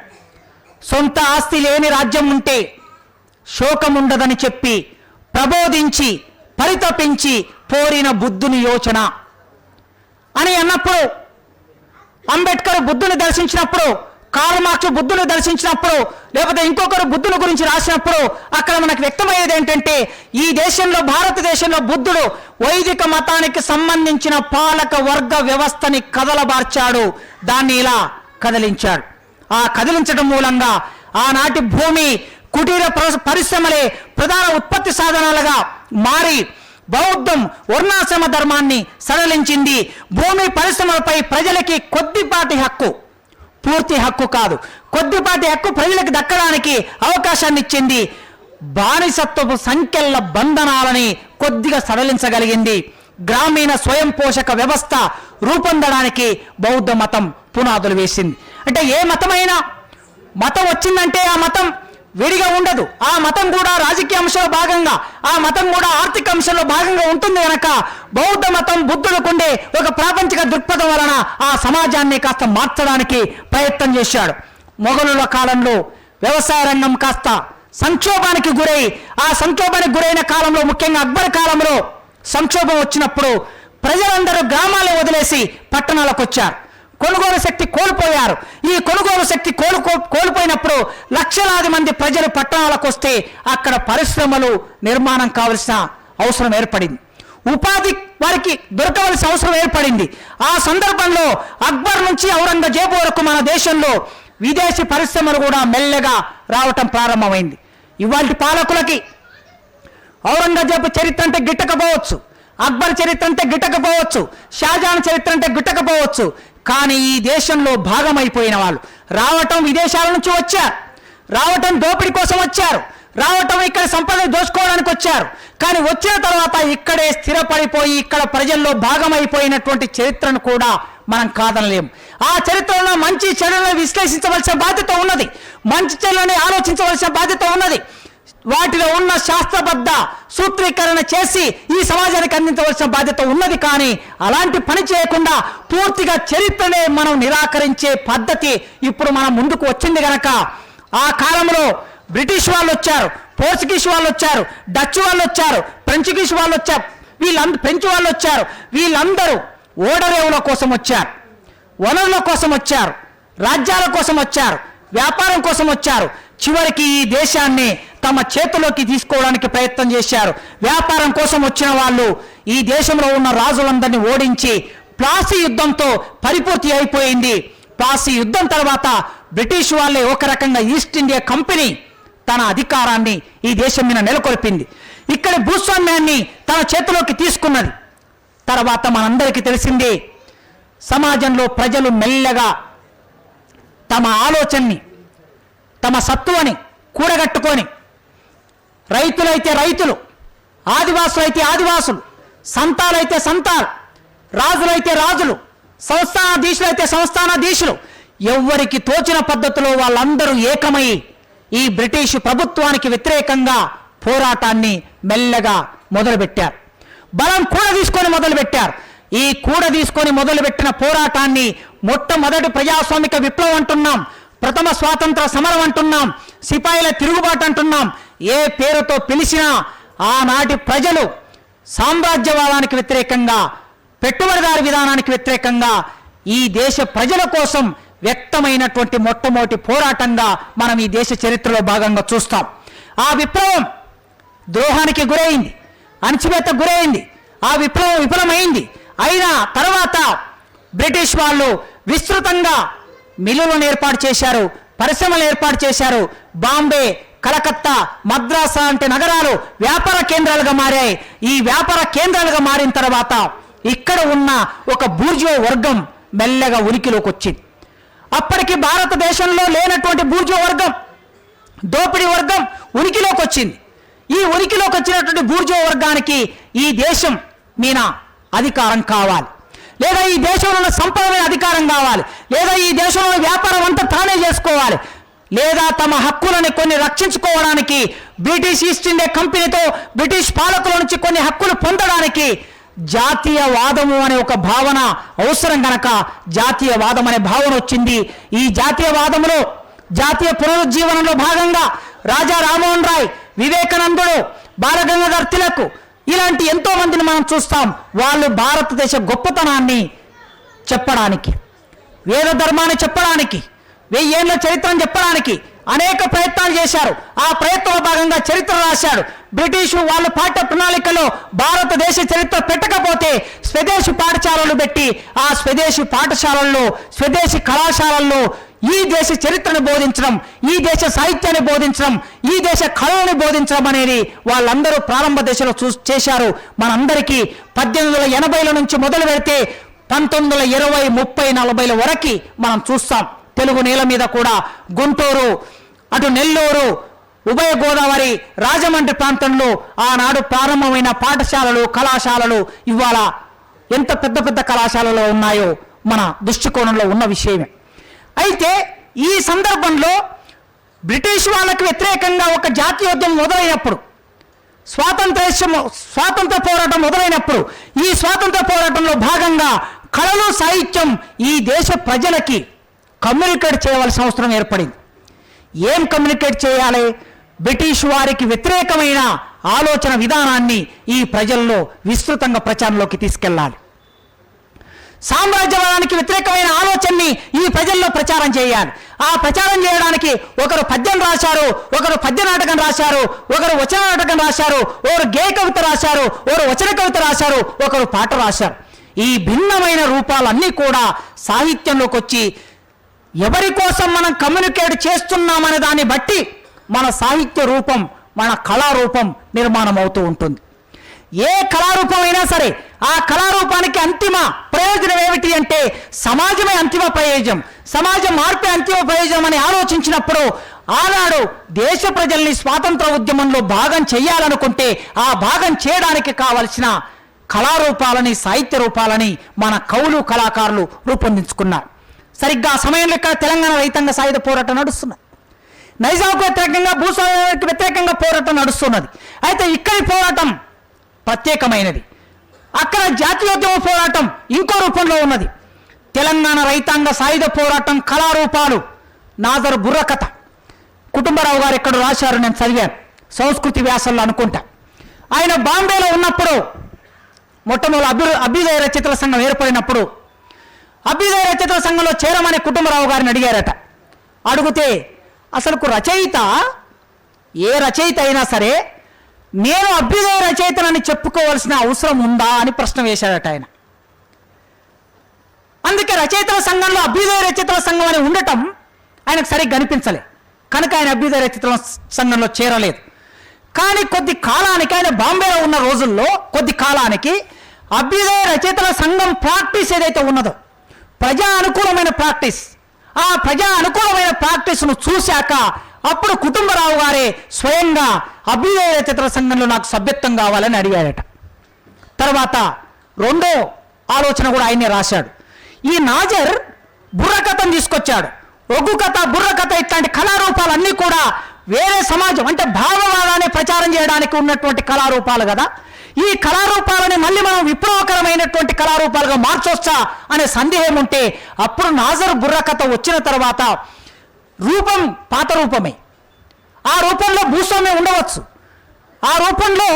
సొంత ఆస్తి లేని రాజ్యం ఉంటే శోకముండదని చెప్పి ప్రబోధించి పరితపించి పోరిన బుద్ధుని యోచన అని అన్నప్పుడు, అంబేద్కర్ బుద్ధుని దర్శించినప్పుడు, కార్ల్ మార్క్స్ బుద్ధుని దర్శించినప్పుడు, లేకపోతే ఇంకొకరు బుద్ధుని గురించి రాసినప్పుడు అక్కడ మనకు వ్యక్తమయ్యేది ఏంటంటే ఈ దేశంలో, భారతదేశంలో బుద్ధుడు వైదిక మతానికి సంబంధించిన పాలక వర్గ వ్యవస్థని కదలబార్చాడు, దాన్ని ఇలా కదిలించాడు. ఆ కదిలించడం మూలంగా ఆనాటి భూమి, కుటీర పరిశ్రమలే ప్రధాన ఉత్పత్తి సాధనాలుగా మారి బౌద్ధం వర్ణాశ్రమ ధర్మాన్ని సడలించింది. భూమి పరిశ్రమలపై ప్రజలకి కొద్దిపాటి హక్కు, పూర్తి హక్కు కాదు, కొద్దిపాటి హక్కు ప్రజలకు దక్కడానికి అవకాశాన్ని ఇచ్చింది. బానిసత్వపు సంఖ్యల బంధనాలని కొద్దిగా సడలించగలిగింది. గ్రామీణ స్వయం పోషక వ్యవస్థ రూపొందడానికి బౌద్ధ మతం పునాదులు వేసింది. అంటే ఏ మతమైనా, మతం వచ్చిందంటే ఆ మతం విడిగా ఉండదు. ఆ మతం కూడా రాజకీయ అంశంలో భాగంగా, ఆ మతం కూడా ఆర్థిక అంశంలో భాగంగా ఉంటుంది. కనుక బౌద్ధ మతం బుద్ధుడుకుండే ఒక ప్రాపంచిక దృక్పథం వలన ఆ సమాజాన్ని కాస్త మార్చడానికి ప్రయత్నం చేశాడు. మొఘలుల కాలంలో వ్యవసాయ రంగం కాస్త సంక్షోభానికి గురై, ఆ సంక్షోభానికి గురైన కాలంలో, ముఖ్యంగా అక్బర్ కాలంలో సంక్షోభం వచ్చినప్పుడు ప్రజలందరూ గ్రామాలను వదిలేసి పట్టణాలకు వచ్చారు. కొనుగోలు శక్తి కోల్పోయారు. ఈ కొనుగోలు శక్తి కోల్పోయినప్పుడు లక్షలాది మంది ప్రజలు పట్టణాలకు వస్తే అక్కడ పరిశ్రమలు నిర్మాణం కావలసిన అవసరం ఏర్పడింది. ఉపాధి వారికి దొరకవలసిన అవసరం ఏర్పడింది. ఆ సందర్భంలో అక్బర్ నుంచి ఔరంగజేబు వరకు మన దేశంలో విదేశీ పరిశ్రమలు కూడా మెల్లగా రావటం ప్రారంభమైంది. ఇవాళ పాలకులకి ఔరంగజేబు చరిత్ర అంటే గిట్టకపోవచ్చు, అక్బర్ చరిత్ర అంటే గిట్టకపోవచ్చు, షాజహాన్ చరిత్ర అంటే గిట్టకపోవచ్చు, కానీ ఈ దేశంలో భాగమైపోయిన వాళ్ళు రావటం విదేశాల నుంచి వచ్చారు, రావటం దోపిడీ కోసం వచ్చారు, రావటం ఇక్కడ సంపద దోచుకోవడానికి వచ్చారు, కానీ వచ్చిన తర్వాత ఇక్కడే స్థిరపడిపోయి ఇక్కడ ప్రజల్లో భాగమైపోయినటువంటి చరిత్రను కూడా మనం కాదనలేము. ఆ చరిత్రలో మంచి చెడులను విశ్లేషించవలసిన బాధ్యత ఉన్నది, మంచి చెడులని ఆలోచించవలసిన బాధ్యత ఉన్నది, వాటిలో ఉన్న శాస్త్రబద్ధ సూత్రీకరణ చేసి ఈ సమాజానికి అందించవలసిన బాధ్యత ఉన్నది. కానీ అలాంటి పని చేయకుండా పూర్తిగా చరిత్రనే మనం నిరాకరించే పద్ధతి ఇప్పుడు మన ముందుకు వచ్చింది గనక ఆ కాలంలో బ్రిటిష్ వాళ్ళు వచ్చారు, పోర్చుగీస్ వాళ్ళు వచ్చారు, డచ్ వాళ్ళు వచ్చారు, ఫ్రెంచుగీస్ వాళ్ళు వచ్చారు, ఫ్రెంచ్ వాళ్ళు వచ్చారు, వీళ్ళందరూ ఓడరేవుల కోసం వచ్చారు, వనరుల కోసం వచ్చారు, రాజ్యాల కోసం వచ్చారు, వ్యాపారం కోసం వచ్చారు. చివరికి ఈ దేశాన్ని తమ చేతిలోకి తీసుకోవడానికి ప్రయత్నం చేశారు. వ్యాపారం కోసం వచ్చిన వాళ్ళు ఈ దేశంలో ఉన్న రాజులందరినీ ఓడించి ప్లాసీ యుద్ధంతో పరిపూర్తి అయిపోయింది. ప్లాసీ యుద్ధం తర్వాత బ్రిటిష్ వాళ్ళే ఒక రకంగా ఈస్ట్ ఇండియా కంపెనీ తన అధికారాన్ని ఈ దేశం మీద నెలకొల్పింది, ఇక్కడి భూస్వామ్యాన్ని తన చేతిలోకి తీసుకున్నది. తర్వాత మనందరికీ తెలిసింది, సమాజంలో ప్రజలు మెల్లగా తమ ఆలోచనని తమ సత్తువని కూడగట్టుకొని రైతులైతే రైతులు, ఆదివాసులైతే ఆదివాసులు, సంతాలైతే సంతాలు, రాజులైతే రాజులు, సంస్థానాధీశులైతే సంస్థానాధీశులు, ఎవ్వరికి తోచిన పద్ధతిలో వాళ్ళందరూ ఏకమై ఈ బ్రిటిష్ ప్రభుత్వానికి వ్యతిరేకంగా పోరాటాన్ని మెల్లగా మొదలుపెట్టారు. బలం కూడా తీసుకొని మొదలుపెట్టారు. ఈ కూడా తీసుకొని మొదలుపెట్టిన పోరాటాన్ని మొట్టమొదటి ప్రజాస్వామిక విప్లవం అంటున్నాం, ప్రథమ స్వాతంత్ర సమరం అంటున్నాం, సిపాయిల తిరుగుబాటు అంటున్నాం. ఏ పేరుతో పిలిచినా ఆనాటి ప్రజలు సామ్రాజ్యవాదానికి వ్యతిరేకంగా, పెట్టుబడిదారి విధానానికి వ్యతిరేకంగా ఈ దేశ ప్రజల కోసం వ్యక్తమైనటువంటి మొట్టమొదటి పోరాటంగా మనం ఈ దేశ చరిత్రలో భాగంగా చూస్తాం. ఆ విప్లవం ద్రోహానికి గురైంది, అణచివేతకు గురైంది, ఆ విప్లవం విఫలమైంది. అయినా తర్వాత బ్రిటిష్ వాళ్ళు విస్తృతంగా మిల్లులను ఏర్పాటు చేశారు, పరిశ్రమలు ఏర్పాటు చేశారు. బాంబే, కలకత్తా, మద్రాసు లాంటి నగరాలు వ్యాపార కేంద్రాలుగా మారాయి. ఈ వ్యాపార కేంద్రాలుగా మారిన తర్వాత ఇక్కడ ఉన్న ఒక బూర్జువా వర్గం మెల్లగా ఉనికిలోకి వచ్చింది. అప్పటికి భారతదేశంలో లేనటువంటి బూర్జువా వర్గం, దోపిడీ వర్గం ఉనికిలోకి వచ్చింది. ఈ ఉనికిలోకి వచ్చినటువంటి బూర్జువా వర్గానికి ఈ దేశం మీద అధికారం కావాలి, లేదా ఈ దేశంలో ఉన్న సంపద మీద అధికారం కావాలి, లేదా ఈ దేశంలో వ్యాపారం అంతా తానే చేసుకోవాలి, లేదా తమ హక్కులని కొన్ని రక్షించుకోవడానికి బ్రిటిష్ ఈస్ట్ ఇండియా కంపెనీతో బ్రిటిష్ పాలకుల నుంచి కొన్ని హక్కులు పొందడానికి జాతీయవాదము అనే ఒక భావన అవసరం గనక జాతీయవాదం అనే భావన వచ్చింది. ఈ జాతీయవాదములో, జాతీయ పునరుజ్జీవనంలో భాగంగా రాజా రామ్మోహన్ రాయ్, వివేకానందుడు, బాలగంగాధర్ తిలక్ ఇలాంటి ఎంతో మందిని మనం చూస్తాం. వాళ్ళు భారతదేశ గొప్పతనాన్ని చెప్పడానికి, వేద ధర్మాన్ని చెప్పడానికి, 1000 ఏళ్ల చరిత్రను చెప్పడానికి అనేక ప్రయత్నాలు చేశారు. ఆ ప్రయత్నంలో భాగంగా చరిత్ర రాశాడు. బ్రిటిషు వాళ్ళ పాఠ్య ప్రణాళికలో భారతదేశ చరిత్ర పెట్టకపోతే స్వదేశీ పాఠశాలలు పెట్టి ఆ స్వదేశీ పాఠశాలల్లో, స్వదేశీ కళాశాలల్లో ఈ దేశ చరిత్రను బోధించడం, ఈ దేశ సాహిత్యాన్ని బోధించడం, ఈ దేశ కళలను బోధించడం అనేది వాళ్ళందరూ ప్రారంభ దశలో చేశారు. మనందరికీ 1880ల నుంచి మొదలు పెడితే 1920, 30, 40ల వరకు మనం చూస్తాం. తెలుగు నేల మీద కూడా గుంటూరు, అటు నెల్లూరు, ఉభయ గోదావరి, రాజమండ్రి ప్రాంతంలో ఆనాడు ప్రారంభమైన పాఠశాలలు, కళాశాలలు ఇవాళ ఎంత పెద్ద పెద్ద కళాశాలలో ఉన్నాయో మన దృష్టికోణంలో ఉన్న విషయమే. అయితే ఈ సందర్భంలో బ్రిటిష్ వాళ్ళకి వ్యతిరేకంగా ఒక జాతీయోద్యమం మొదలైనప్పుడు, స్వాతంత్ర పోరాటం మొదలైనప్పుడు ఈ స్వాతంత్ర పోరాటంలో భాగంగా కళలు, సాహిత్యం ఈ దేశ ప్రజలకి కమ్యూనికేట్ చేయవలసిన అవసరం ఏర్పడింది. ఏం కమ్యూనికేట్ చేయాలి? బ్రిటిష్ వారికి వ్యతిరేకమైన ఆలోచన విధానాన్ని ఈ ప్రజల్లో విస్తృతంగా ప్రచారంలోకి తీసుకెళ్ళాలి. సామ్రాజ్యవాదానికి వ్యతిరేకమైన ఆలోచనని ఈ ప్రజల్లో ప్రచారం చేయాలి. ఆ ప్రచారం చేయడానికి ఒకరు పద్యం రాశారు, ఒకరు పద్య నాటకం రాశారు, ఒకరు వచన నాటకం రాశారు, ఒకరు గేయ కవిత రాశారు, ఒకరు వచన కవిత రాశారు, ఒకరు పాట రాశారు. ఈ భిన్నమైన రూపాలన్నీ కూడా సాహిత్యంలోకి వచ్చి ఎవరి కోసం మనం కమ్యూనికేట్ చేస్తున్నామనే దాన్ని బట్టి మన సాహిత్య రూపం, మన కళారూపం నిర్మాణం అవుతూ ఉంటుంది. ఏ కళారూపమైనా సరే ఆ కళారూపానికి అంతిమ ప్రయోజనం ఏమిటి అంటే సమాజమే అంతిమ ప్రయోజనం, సమాజం మార్పే అంతిమ ప్రయోజనం అని ఆలోచించినప్పుడు ఆనాడు దేశ ప్రజల్ని స్వాతంత్ర ఉద్యమంలో భాగం చేయాలనుకుంటే ఆ భాగం చేయడానికి కావలసిన కళారూపాలని, సాహిత్య రూపాలని మన కవులు, కళాకారులు రూపొందించుకున్నారు. సరిగ్గా ఆ సమయంలో ఇక్కడ తెలంగాణ రైతాంగ సాయుధ పోరాటం నడుస్తున్నది. నైజాంకు వ్యతిరేకంగా, భూస్వామ్యానికి వ్యతిరేకంగా పోరాటం నడుస్తున్నది. అయితే ఇక్కడి పోరాటం ప్రత్యేకమైనది. అక్కడ జాతీయోద్యమ పోరాటం ఇంకో రూపంలో ఉన్నది. తెలంగాణ రైతాంగ సాయుధ పోరాటం కళారూపాలు. నాజర్ బుర్రకథ కుటుంబరావు గారు ఎక్కడ రాశారు, నేను చదివాను సంస్కృతి వ్యాసంలో అనుకుంటా. ఆయన బాంబేలో ఉన్నప్పుడు మొట్టమొదటి అభ్యుదయ రచయితల సంఘం ఏర్పడినప్పుడు అభ్యుదయ రచయితల సంఘంలో చేరమని కుటుంబరావు గారిని అడిగారట. అడిగితే అసలు రచయిత, ఏ రచయిత అయినా సరే నేను అభ్యుదయ రచయితనని చెప్పుకోవాల్సిన అవసరం ఉందా అని ప్రశ్న వేశాడట ఆయన. అందుకే రచయితల సంఘంలో అభ్యుదయ రచయితల సంఘం అని ఉండటం ఆయనకు సరిగ్గా అనిపించలే, కనుక ఆయన అభ్యుదయ రచయితల సంఘంలో చేరలేదు. కానీ కొద్ది కాలానికి, ఆయన బాంబేలో ఉన్న రోజుల్లో కొద్ది కాలానికి అభ్యుదయ రచయితల సంఘం ప్రాక్టీస్ ఏదైతే ఉన్నదో ప్రజా అనుకూలమైన ప్రాక్టీస్, ఆ ప్రజా అనుకూలమైన ప్రాక్టీస్ను చూశాక అప్పుడు కుటుంబరావు గారే స్వయంగా అభ్యుదయ రచయితల సంఘంలో నాకు సభ్యత్వం కావాలని అడిగాడట. తర్వాత రెండో ఆలోచన కూడా ఆయనే రాశాడు. ఈ నాజర్ బుర్రకథను తీసుకొచ్చాడు. ఒగ్గు కథ, బుర్రకథ ఇట్లాంటి కళారూపాలన్నీ కూడా వేరే సమాజం అంటే భావవాదాన్ని ప్రచారం చేయడానికి ఉన్నటువంటి కళారూపాలు కదా. ఈ కళారూపాలని మళ్ళీ మనం విప్లవకరమైనటువంటి కళారూపాలుగా మార్చొచ్చా అనే సందేహం ఉంటే అప్పుడు నాజర్ బుర్రకథ వచ్చిన తర్వాత రూపం పాత రూపమే, ఆ రూపంలో భూస్వామ్యం ఉండవచ్చు, ఆ రూపంలో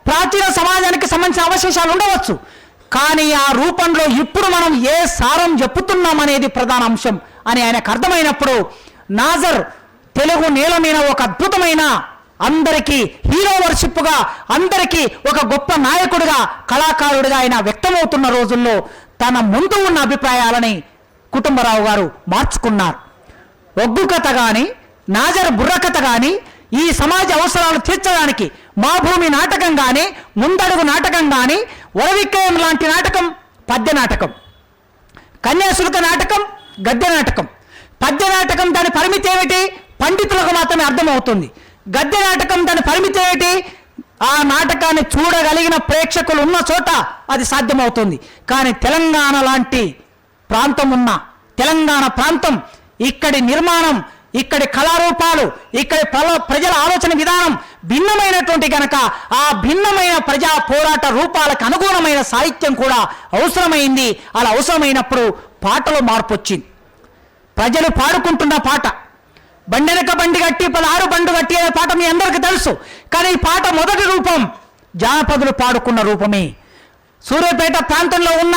ప్రాచీన సమాజానికి సంబంధించిన అవశేషాలు ఉండవచ్చు, కానీ ఆ రూపంలో ఇప్పుడు మనం ఏ సారం చెప్పుతున్నాం అనేది ప్రధాన అంశం అని ఆయనకు అర్థమైనప్పుడు నాజర్ తెలుగు నేల మీద ఒక అద్భుతమైన, అందరికీ హీరో వర్షిప్గా, అందరికీ ఒక గొప్ప నాయకుడిగా, కళాకారుడిగా ఆయన వ్యక్తమవుతున్న రోజుల్లో తన ముందు ఉన్న అభిప్రాయాలని కుటుంబరావు గారు మార్చుకున్నారు. ఒగ్గు కథ కానీ, నాజర్ బుర్రకథ కానీ ఈ సమాజ అవసరాలు తీర్చడానికి మా భూమి నాటకం కానీ, ముందడుగు నాటకం కానీ, వరవిక్రయం లాంటి నాటకం పద్య నాటకం, కన్యాశుల్క నాటకం గద్య నాటకం. పద్య నాటకం దాని పరిమితి ఏమిటి? పండితులకు మాత్రమే అర్థమవుతుంది. గద్య నాటకం దాని పరిమితి ఏమిటి? ఆ నాటకాన్ని చూడగలిగిన ప్రేక్షకులు ఉన్న చోట అది సాధ్యమవుతుంది. కానీ తెలంగాణ లాంటి ప్రాంతం ఉన్న తెలంగాణ ప్రాంతం, ఇక్కడి నిర్మాణం, ఇక్కడి కళారూపాలు, ఇక్కడి ప్రజల ఆలోచన విధానం భిన్నమైనటువంటి కనుక ఆ భిన్నమైన ప్రజా పోరాట రూపాలకు అనుగుణమైన సాహిత్యం కూడా అవసరమైంది. అలా అవసరమైనప్పుడు పాటలో మార్పు వచ్చింది. ప్రజలు పాడుకుంటున్న పాట, బండెనక బండి గట్టి 16 బండు గట్టి అనే పాట మీ అందరికీ తెలుసు. కానీ ఈ పాట మొదటి రూపం జానపదులు పాడుకున్న రూపమే. సూర్యాపేట ప్రాంతంలో ఉన్న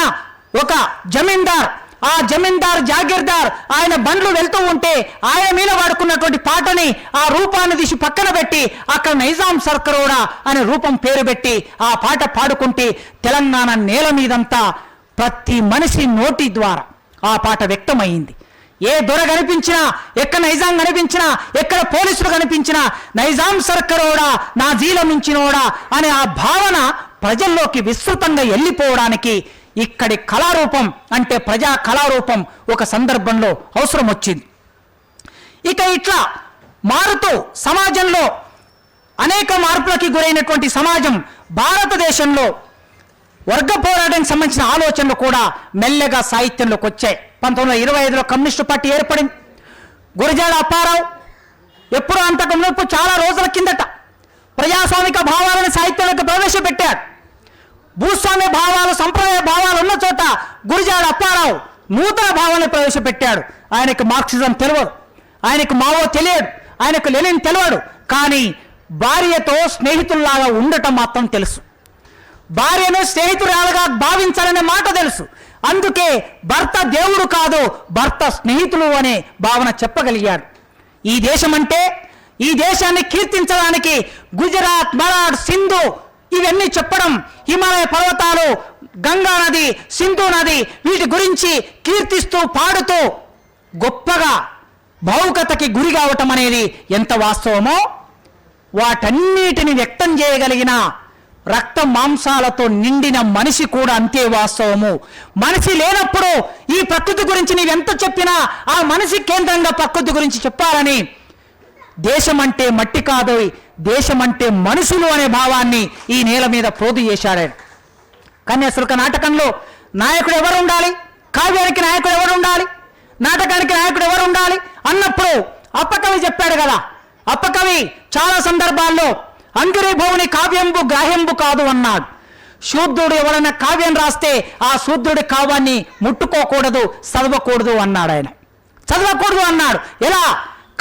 ఒక జమీందార్, ఆ జమీందార్ జాగీర్దార్ ఆయన బండ్లు వెళ్తూ ఉంటే ఆయన మీద వాడుకున్నటువంటి పాటని, ఆ రూపాన్ని తీసి పక్కన పెట్టి అక్కడ నైజాం సర్కరోడా అనే రూపం పేరు పెట్టి ఆ పాట పాడుకుంటే తెలంగాణ నేల మీదంతా ప్రతి మనిషి నోటి ద్వారా ఆ పాట వ్యక్తమైంది. ఏ దొర కనిపించినా, ఎక్కడ నైజాం కనిపించినా, ఎక్కడ పోలీసులు కనిపించినా నైజాం సర్కరోడా నా జీల మించినోడా అనే ఆ భావన ప్రజల్లోకి విస్తృతంగా వెళ్ళిపోవడానికి ఇక్కడి కళారూపం అంటే ప్రజా కళారూపం ఒక సందర్భంలో అవసరం వచ్చింది. ఇక ఇట్లా మారుతూ సమాజంలో అనేక మార్పులకి గురైనటువంటి సమాజం భారతదేశంలో వర్గ పోరాటానికి సంబంధించిన ఆలోచనలు కూడా మెల్లగా సాహిత్యంలోకి వచ్చాయి. 1925లో కమ్యూనిస్టు పార్టీ ఏర్పడింది. గురజాడ అప్పారావు ఎప్పుడో అంతకు మునుపు చాలా రోజుల కిందట ప్రజాస్వామిక భావాలను సాహిత్యంలోకి ప్రవేశపెట్టాడు. భూస్వామ్య భావాలు, సంప్రదాయ భావాలు ఉన్న చోట గురజాడ అప్పారావు నూతన భావాలను ప్రవేశపెట్టాడు. ఆయనకు మార్క్సిజం తెలియదు, ఆయనకు మావో తెలియదు, ఆయనకు లెనిన్ తెలియదు, కానీ భార్యతో స్నేహితుల్లాగా ఉండటం మాత్రం తెలుసు. భార్యను స్నేహితురాలుగా భావించాలనే మాట తెలుసు. అందుకే భర్త దేవుడు కాదు, భర్త స్నేహితులు అనే భావన చెప్పగలిగాడు. ఈ దేశం అంటే, ఈ దేశాన్ని కీర్తించడానికి గుజరాత్, మరాఠ్, సింధు ఇవన్నీ చెప్పడం, హిమాలయ పర్వతాలు, గంగా నది, సింధు నది వీటి గురించి కీర్తిస్తూ పాడుతూ గొప్పగా భావుకతకి గురి కావటం అనేది ఎంత వాస్తవమో వాటన్నిటిని వ్యక్తం చేయగలిగిన రక్త మాంసాలతో నిండిన మనిషి కూడా అంతే వాస్తవము. మనిషి లేనప్పుడు ఈ ప్రకృతి గురించి నీవెంత చెప్పినా ఆ మనిషి కేంద్రంగా ప్రకృతి గురించి చెప్పాలని దేశం అంటే మట్టి కాదు, దేశం అంటే మనుషులు అనే భావాన్ని ఈ నేల మీద పోదు చేశాడు. కన్యాశుల్క నాటకంలో నాయకుడు ఎవరు ఉండాలి, కావ్యానికి నాయకుడు ఎవరు ఉండాలి, నాటకానికి నాయకుడు ఎవరు ఉండాలి అన్నప్పుడు అప్పకవి చెప్పాడు కదా. అప్పకవి చాలా సందర్భాల్లో అంగిరీభవుని కావ్యంబు గ్రాహ్యంబు కాదు అన్నాడు. శూద్రుడు ఎవరైనా కావ్యం రాస్తే ఆ శూద్రుడి కావ్యాన్ని ముట్టుకోకూడదు, చదవకూడదు అన్నాడు. ఆయన చదవకూడదు అన్నాడు. ఎలా?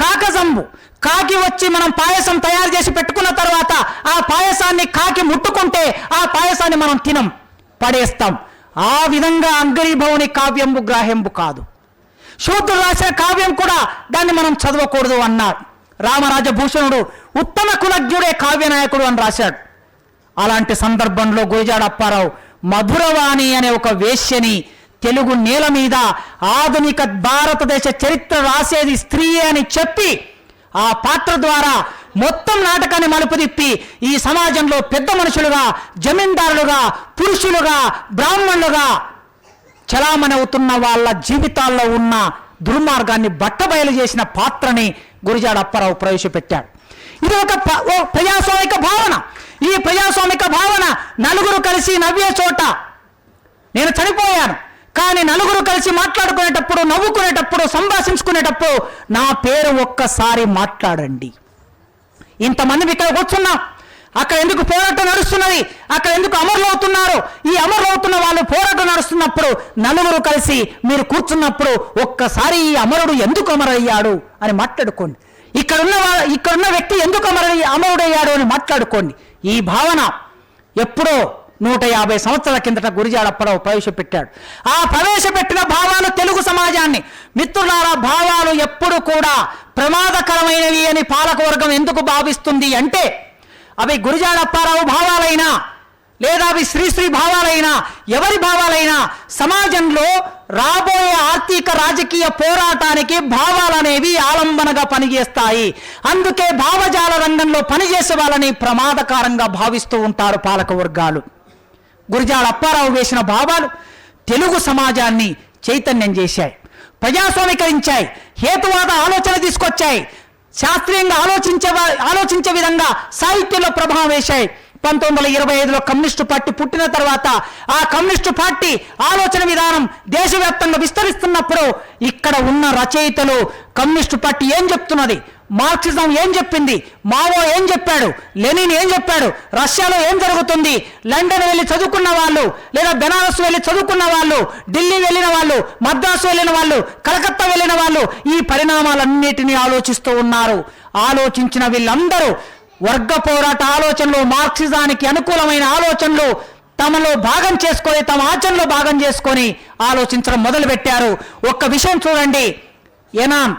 కాకజంబు, కాకి వచ్చి మనం పాయసం తయారు చేసి పెట్టుకున్న తర్వాత ఆ పాయసాన్ని కాకి ముట్టుకుంటే ఆ పాయసాన్ని మనం తినం, పడేస్తాం. ఆ విధంగా అంగరీభవుని కావ్యంబు గ్రాహ్యంబు కాదు. శూద్రుడు రాసిన కావ్యం కూడా దాన్ని మనం చదవకూడదు అన్నాడు. రామరాజభూషణుడు ఉత్తమ కులజ్ఞుడే కావ్యనాయకుడు అని రాశాడు. అలాంటి సందర్భంలో గురజాడ అప్పారావు మధురవాణి అనే ఒక వేశ్యని తెలుగు నేల మీద ఆధునిక భారతదేశ చరిత్ర రాసేది స్త్రీయే అని చెప్పి ఆ పాత్ర ద్వారా మొత్తం నాటకాన్ని మలుపు తిప్పి ఈ సమాజంలో పెద్ద మనుషులుగా, జమీందారులుగా, పురుషులుగా, బ్రాహ్మణులుగా చలామణి అవుతున్న వాళ్ళ జీవితాల్లో ఉన్న దుర్మార్గాన్ని బట్టబయలు చేసిన పాత్రని గురజాడ అప్పారావు ప్రవేశపెట్టాడు. ఇది ఒక ప్రజాస్వామిక భావన. ఈ ప్రజాస్వామిక భావన నలుగురు కలిసి నవ్వే చోట. నేను చనిపోయాను కానీ నలుగురు కలిసి మాట్లాడుకునేటప్పుడు, నవ్వుకునేటప్పుడు, సంభాషించుకునేటప్పుడు నా పేరు ఒక్కసారి మాట్లాడండి. ఇంతమంది ఇక్కడ కూర్చున్నాం. అక్కడ ఎందుకు పోరాటం నడుస్తున్నది, అక్కడ ఎందుకు అమరులు అవుతున్నారు, ఈ అమరులు అవుతున్న వాళ్ళు పోరాటం నడుస్తున్నప్పుడు నలుగురు కలిసి మీరు కూర్చున్నప్పుడు ఒక్కసారి ఈ అమరుడు ఎందుకు అమరయ్యాడు అని మాట్లాడుకోండి. ఇక్కడున్న వ్యక్తి ఎందుకు అమరుడయ్యాడు అని మాట్లాడుకోండి. ఈ భావన ఎప్పుడో 150 సంవత్సరాల కిందట గురజాడ అప్పారావు ప్రవేశపెట్టాడు. ఆ ప్రవేశపెట్టిన భావాలు తెలుగు సమాజాన్ని, మిత్రులారా, భావాలు ఎప్పుడు కూడా ప్రమాదకరమైనవి అని పాలకవర్గం ఎందుకు భావిస్తుంది అంటే అవి గురజాడ అప్పారావు భావాలైనా లేదా అవి శ్రీశ్రీ భావాలైనా ఎవరి భావాలైనా సమాజంలో రాబోయే ఆర్థిక రాజకీయ పోరాటానికి భావాలనేవి ఆలంబనగా పనిచేస్తాయి. అందుకే భావజాల రంగంలో పనిచేసే వాళ్ళని ప్రమాదకరంగా భావిస్తూ ఉంటారు పాలక వర్గాలు. గురజాడ అప్పారావు వేసిన భావాలు తెలుగు సమాజాన్ని చైతన్యం చేశాయి, ప్రజాస్వామీకరించాయి, హేతువాద ఆలోచన తీసుకొచ్చాయి, శాస్త్రీయంగా ఆలోచించే విధంగా సాహిత్యంలో ప్రభావం వేశాయి. 1925లో కమ్యూనిస్టు పార్టీ పుట్టిన తర్వాత ఆ కమ్యూనిస్టు పార్టీ ఆలోచన విధానం దేశవ్యాప్తంగా విస్తరిస్తున్నప్పుడు ఇక్కడ ఉన్న రచయితలు కమ్యూనిస్టు పార్టీ ఏం చెప్తున్నది, మార్క్సిజం ఏం చెప్పింది, మావో ఏం చెప్పాడు, లెనిన్ ఏం చెప్పాడు, రష్యాలో ఏం జరుగుతుంది, లండన్ వెళ్ళి చదువుకున్న వాళ్ళు లేదా బెనారస్ వెళ్ళి చదువుకున్న వాళ్ళు, ఢిల్లీ వెళ్ళిన వాళ్ళు, మద్రాసు వెళ్ళిన వాళ్ళు, కలకత్తా వెళ్ళిన వాళ్ళు ఈ పరిణామాలన్నిటినీ ఆలోచిస్తూ ఉన్నారు. ఆలోచించిన వీళ్ళందరూ వర్గ పోరాట ఆలోచనలు, మార్క్సిజానికి అనుకూలమైన ఆలోచనలు తమలో భాగం చేసుకొని, తమ ఆచరణలో భాగం చేసుకొని ఆలోచించడం మొదలుపెట్టారు. ఒక్క విషయం చూడండి, ఎనాన్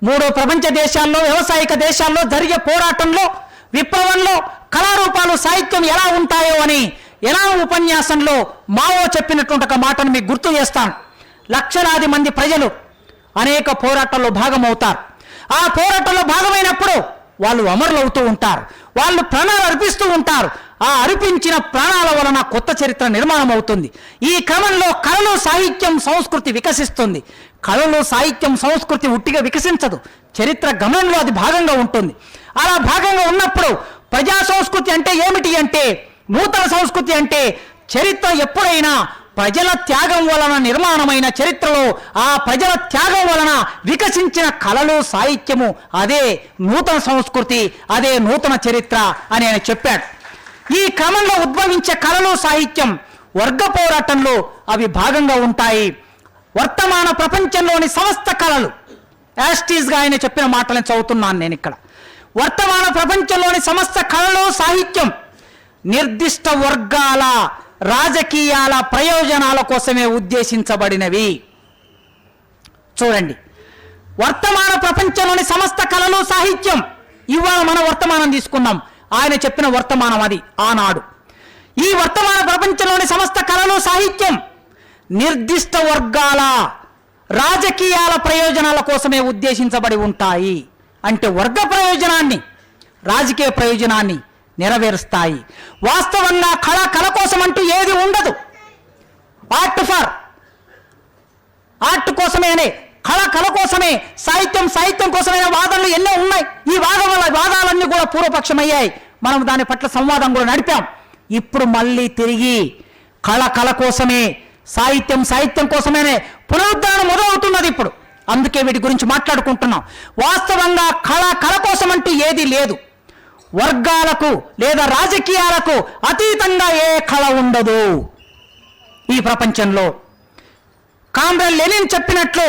మూడో ప్రపంచ దేశాల్లో, వ్యవసాయక దేశాల్లో జరిగే పోరాటంలో, విప్లవంలో కళారూపాలు, సాహిత్యం ఎలా ఉంటాయో అని ఎనాన్ ఉపన్యాసంలో మావో చెప్పినటువంటి ఒక మాటను మీకు గుర్తు చేస్తాను. లక్షలాది మంది ప్రజలు అనేక పోరాటాల్లో భాగమవుతారు. ఆ పోరాటంలో భాగమైనప్పుడు వాళ్ళు అమరులు అవుతూ ఉంటారు, వాళ్ళు ప్రాణాలు అర్పిస్తూ ఉంటారు. ఆ అర్పించిన ప్రాణాల వలన కొత్త చరిత్ర నిర్మాణం అవుతుంది. ఈ క్రమంలో కళలు, సాహిత్యం, సంస్కృతి వికసిస్తుంది. కళలు, సాహిత్యం, సంస్కృతి ఉట్టిగా వికసించదు, చరిత్ర గమనంలో అది భాగంగా ఉంటుంది. అలా భాగంగా ఉన్నప్పుడు ప్రజా సంస్కృతి అంటే ఏమిటి అంటే, నూతన సంస్కృతి అంటే చరిత్ర ఎప్పుడైనా ప్రజల త్యాగం వలన నిర్మాణమైన చరిత్రలో ఆ ప్రజల త్యాగం వలన వికసించిన కళలు, సాహిత్యము అదే నూతన సంస్కృతి, అదే నూతన చరిత్ర అని ఆయన చెప్పాడు. ఈ క్రమంలో ఉద్భవించే కళలు, సాహిత్యం వర్గ పోరాటంలో అవి భాగంగా ఉంటాయి. వర్తమాన ప్రపంచంలోని సమస్త కళలు, యాస్టీస్గా ఆయన చెప్పిన మాటలను చదువుతున్నాను నేను ఇక్కడ. వర్తమాన ప్రపంచంలోని సమస్త కళలు, సాహిత్యం నిర్దిష్ట వర్గాల రాజకీయాల ప్రయోజనాల కోసమే ఉద్దేశించబడినవి. చూడండి, వర్తమాన ప్రపంచంలోని సమస్త కళలు, సాహిత్యం, ఇవాళ మన వర్తమానం తీసుకున్నాం, ఆయన చెప్పిన వర్తమానం అది ఆనాడు. ఈ వర్తమాన ప్రపంచంలోని సమస్త కళలు, సాహిత్యం నిర్దిష్ట వర్గాల రాజకీయాల ప్రయోజనాల కోసమే ఉద్దేశించబడి ఉంటాయి. అంటే వర్గ ప్రయోజనాన్ని, రాజకీయ ప్రయోజనాన్ని నెరవేరుస్తాయి. వాస్తవంగా కళ కోసం అంటూ ఏది ఉండదు. ఆర్ట్ కోసమేనే, కళ కోసమే, సాహిత్యం కోసమైన వాదనలు ఎన్నో ఉన్నాయి. ఈ వాదాలన్నీ కూడా పూర్వపక్షమయ్యాయి. మనం దాని పట్ల సంవాదం కూడా నడిపాం. ఇప్పుడు మళ్ళీ తిరిగి కళ కోసమే, సాహిత్యం కోసమేనే పునరుద్ధరణ మొదలవుతున్నది ఇప్పుడు. అందుకే వీటి గురించి మాట్లాడుకుంటున్నాం. వాస్తవంగా కళ కోసం అంటూ ఏది లేదు. వర్గాలకు లేదా రాజకీయాలకు అతీతంగా ఏ కళ ఉండదు ఈ ప్రపంచంలో. కామ్రేడ్ లెనిన్ చెప్పినట్లు,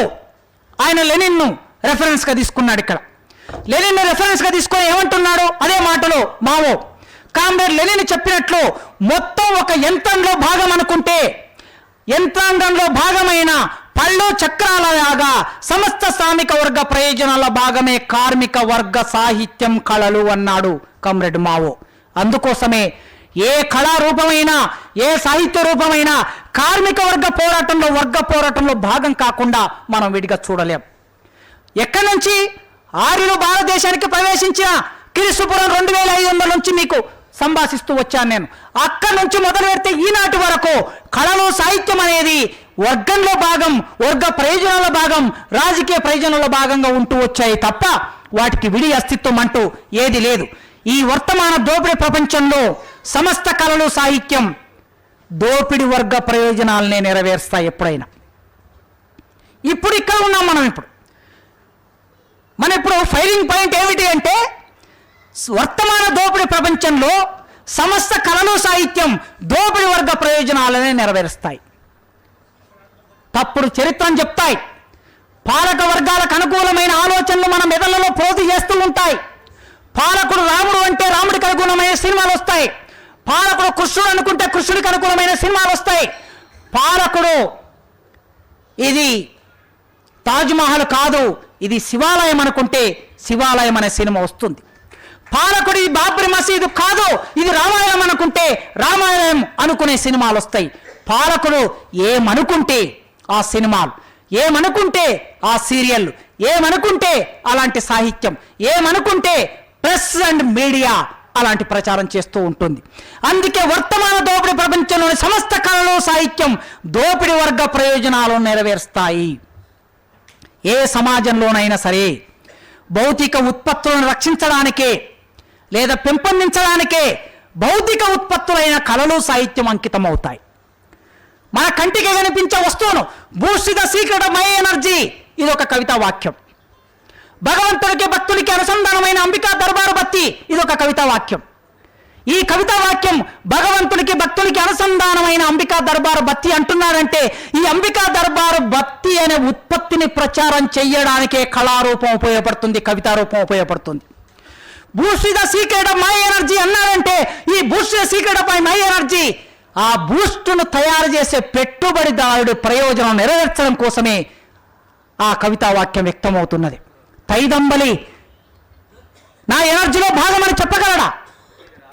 ఆయన లెనిన్ను రెఫరెన్స్గా తీసుకున్నాడు. ఇక్కడ లెనిన్ రెఫరెన్స్గా తీసుకొని ఏమంటున్నాడు, అదే మాటలో మావో. కామ్రేడ్ లెనిన్ చెప్పినట్లు మొత్తం ఒక యంత్రంలో భాగం అనుకుంటే, యంత్రాంగంలో భాగమైన పళ్ళు చక్రాలలాగా సమస్త శ్రామిక వర్గ ప్రయోజనాల భాగమే కార్మిక వర్గ సాహిత్యం, కళలు అన్నాడు కామ్రేడ్ మావో. అందుకోసమే ఏ కళారూపమైనా, ఏ సాహిత్య రూపమైనా కార్మిక వర్గ పోరాటంలో భాగం కాకుండా మనం విడిగా చూడలేం. ఎక్కడి నుంచి ఆర్యులు భారతదేశానికి ప్రవేశించిన క్రీస్తుపురం 2500 నుంచి మీకు సంభాషిస్తూ వచ్చాను నేను. అక్కడి నుంచి మొదలు పెడితే ఈనాటి వరకు కళలు, సాహిత్యం అనేది వర్గంలో భాగం, వర్గ ప్రయోజనాల భాగం, రాజకీయ ప్రయోజనాల భాగంగా ఉంటూ వచ్చాయి తప్ప వాటికి విడి అస్తిత్వం అంటూ ఏది లేదు. ఈ వర్తమాన దోపిడీ ప్రపంచంలో సమస్త కళలు, సాహిత్యం దోపిడీ వర్గ ప్రయోజనాలనే నెరవేరుస్తాయి ఎప్పుడైనా. ఇప్పుడు ఇక్కడ ఉన్నాం మనం. ఇప్పుడు ఫైరింగ్ పాయింట్ ఏమిటి అంటే, వర్తమాన దోపిడీ ప్రపంచంలో సమస్త కళలు, సాహిత్యం దోపిడీ వర్గ ప్రయోజనాలనే నెరవేరుస్తాయి. తప్పుడు చరిత్రను చెప్తాయి. పాలక వర్గాలకు అనుకూలమైన ఆలోచనలు మన మెదళ్లలో పోటీ చేస్తూ ఉంటాయి. పాలకుడు రాముడు అంటే రాముడికి అనుకూలమైన సినిమాలు వస్తాయి. పాలకుడు కృష్ణుడు అనుకుంటే కృష్ణుడికి అనుకూలమైన సినిమాలు వస్తాయి. పాలకుడు ఇది తాజ్మహల్ కాదు, ఇది శివాలయం అనుకుంటే శివాలయం అనే సినిమా వస్తుంది. పాలకుడు ఇది బాబ్రీ మసీదు కాదు, ఇది రామాయణం అనుకుంటే రామాయణం అనుకునే సినిమాలు వస్తాయి. పాలకుడు ఏమనుకుంటే ఆ సినిమాలు, ఏమనుకుంటే ఆ సీరియల్, ఏమనుకుంటే అలాంటి సాహిత్యం, ఏమనుకుంటే ప్రెస్ అండ్ మీడియా అలాంటి ప్రచారం చేస్తూ ఉంటుంది. అందుకే వర్తమాన దోపిడీ ప్రపంచంలోని సమస్త కళలు, సాహిత్యం దోపిడీ వర్గ ప్రయోజనాలను నెరవేరుస్తాయి. ఏ సమాజంలోనైనా సరే భౌతిక ఉత్పత్తులను రక్షించడానికే లేదా పెంపొందించడానికే భౌతిక ఉత్పత్తులైన కళలు, సాహిత్యం అంకితమవుతాయి. మన కంటికి కనిపించే వస్తువును Boost the secret of my energy, ఇది ఒక కవితా వాక్యం. భగవంతుడికి భక్తుడికి అనుసంధానమైన అంబికా దర్బారు బత్తి, ఇది ఒక కవితా వాక్యం. ఈ కవితా వాక్యం భగవంతుడికి భక్తుడికి అనుసంధానమైన అంబికా దర్బారు బత్తి అంటున్నాడంటే, ఈ అంబికా దర్బారు బత్తి అనే ఉత్పత్తిని ప్రచారం చేయడానికే కళారూపం ఉపయోగపడుతుంది, కవితా రూపం ఉపయోగపడుతుంది. Boost the secret of my energy అన్నారంటే, ఈ Boost the secret of my energy ఆ బూస్టును తయారు చేసే పెట్టుబడిదారుడి ప్రయోజనం నెరవేర్చడం కోసమే ఆ కవితా వాక్యం వ్యక్తమవుతున్నది. తైదంబలి నా ఎనర్జీలో భాగమని చెప్పగలడా?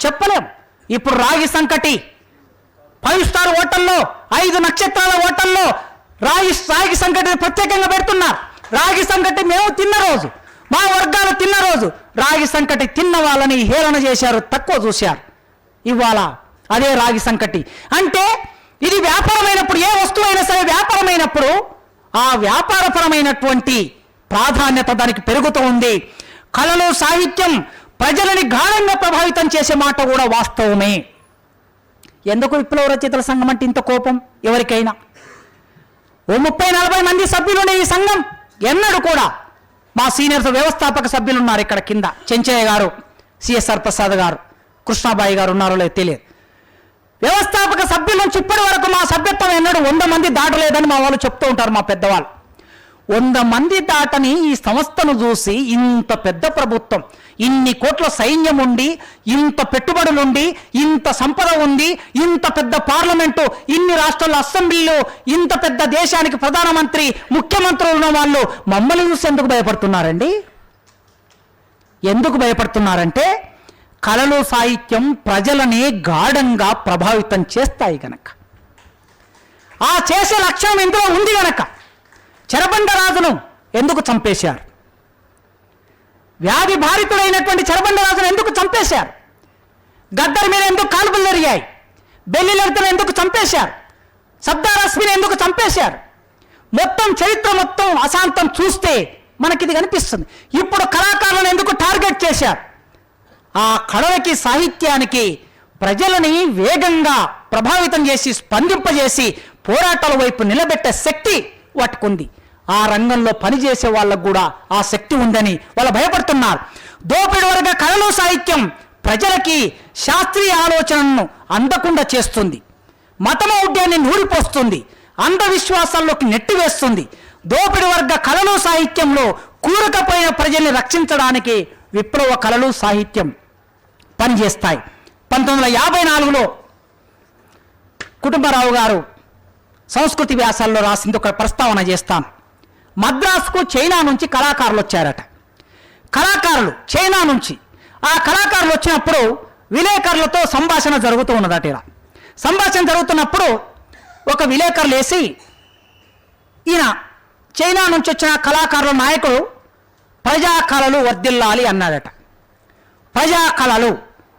చెప్పలేం. ఇప్పుడు రాగి సంకటి 5 స్టార్ హోటల్లో, 5 నక్షత్రాల హోటల్లో రాగి సంకటిని ప్రత్యేకంగా పెడుతున్నారు. రాగి సంకటి మేము తిన్న రోజు, మా వర్గాలు తిన్న రోజు రాగి సంకటి తిన్న వాళ్ళని హేళన చేశారు, తక్కువ చూశారు. ఇవాళ అదే రాగి సంకటి అంటే ఇది వ్యాపారమైనప్పుడు, ఏ వస్తువు అయినా సరే వ్యాపారమైనప్పుడు ఆ వ్యాపారపరమైనటువంటి ప్రాధాన్యత దానికి పెరుగుతూ ఉంది. కళలు, సాహిత్యం ప్రజలని గాఢంగా ప్రభావితం చేసే మాట కూడా వాస్తవమే. ఎందుకు విప్లవ రచయితల సంఘం అంటే ఇంత కోపం ఎవరికైనా? ఓ 30-40 మంది సభ్యులునే ఈ సంఘం. ఎన్నడూ కూడా మా సీనియర్స్ వ్యవస్థాపక సభ్యులు ఉన్నారు ఇక్కడ కింద, చెంచయ్య గారు, సిఎస్ఆర్ ప్రసాద్ గారు, కృష్ణాబాయి గారు ఉన్నారో లేదో తెలియదు. వ్యవస్థాపక సభ్యుల నుంచి ఇప్పటి వరకు మా సభ్యత్వం ఎన్నడూ 100 మంది దాటలేదని మా వాళ్ళు చెప్తూ ఉంటారు, మా పెద్దవాళ్ళు. 100 మంది దాటని ఈ సంస్థను చూసి ఇంత పెద్ద ప్రభుత్వం, ఇన్ని కోట్ల సైన్యం ఉండి, ఇంత పెట్టుబడులుండి, ఇంత సంపద ఉంది, ఇంత పెద్ద పార్లమెంటు, ఇన్ని రాష్ట్రాల అసెంబ్లీలు, ఇంత పెద్ద దేశానికి ప్రధానమంత్రి, ముఖ్యమంత్రులు ఉన్న వాళ్ళు మమ్మల్ని చూసి ఎందుకు భయపడుతున్నారండి? ఎందుకు భయపడుతున్నారంటే కళలు, సాహిత్యం ప్రజలని గాఢంగా ప్రభావితం చేస్తాయి గనక, ఆ చేసే లక్ష్యం ఇందులో ఉంది గనక. చెరబండరాజును ఎందుకు చంపేశారు? వ్యాధి బాధితుడైనటువంటి చెరబండరాజును ఎందుకు చంపేశారు? గద్దర్ మీద ఎందుకు కాల్పులు జరిగాయి? బెల్లి లలితను ఎందుకు చంపేశారు? సర్దార్ రస్మిని ఎందుకు చంపేశారు? మొత్తం చరిత్ర మొత్తం అశాంతం చూస్తే మనకిది కనిపిస్తుంది. ఇప్పుడు కళాకారులను ఎందుకు టార్గెట్ చేశారు? ఆ కళలకి, సాహిత్యానికి ప్రజలని వేగంగా ప్రభావితం చేసి, స్పందింపజేసి పోరాటాల వైపు నిలబెట్టే శక్తి వాటికుంది. ఆ రంగంలో పనిచేసే వాళ్ళకు కూడా ఆ శక్తి ఉందని వాళ్ళు భయపడుతున్నారు. దోపిడి వర్గ కళలు, సాహిత్యం ప్రజలకి శాస్త్రీయ ఆలోచనను అందకుండా చేస్తుంది, మతమౌఢ్యాన్ని నూరిపోస్తుంది, అంధవిశ్వాసాల్లోకి నెట్టివేస్తుంది. దోపిడి వర్గ కళలు, సాహిత్యంలో కూరుకుపోయిన ప్రజల్ని రక్షించడానికి విప్లవ కళలు, సాహిత్యం పనిచేస్తాయి. 1954లో కుటుంబరావు గారు సంస్కృతి వ్యాసాల్లో రాసింది ఒక ప్రస్తావన చేస్తాను. మద్రాసుకు చైనా నుంచి కళాకారులు వచ్చారట. కళాకారులు చైనా నుంచి, ఆ కళాకారులు వచ్చినప్పుడు విలేకరులతో సంభాషణ జరుగుతూ ఉన్నదట. ఇలా సంభాషణ జరుగుతున్నప్పుడు ఒక విలేకరులు వేసి, ఈయన చైనా నుంచి వచ్చిన కళాకారుల నాయకుడు ప్రజా కళలు వర్ధిల్లాలి అన్నాడట. ప్రజా కళలు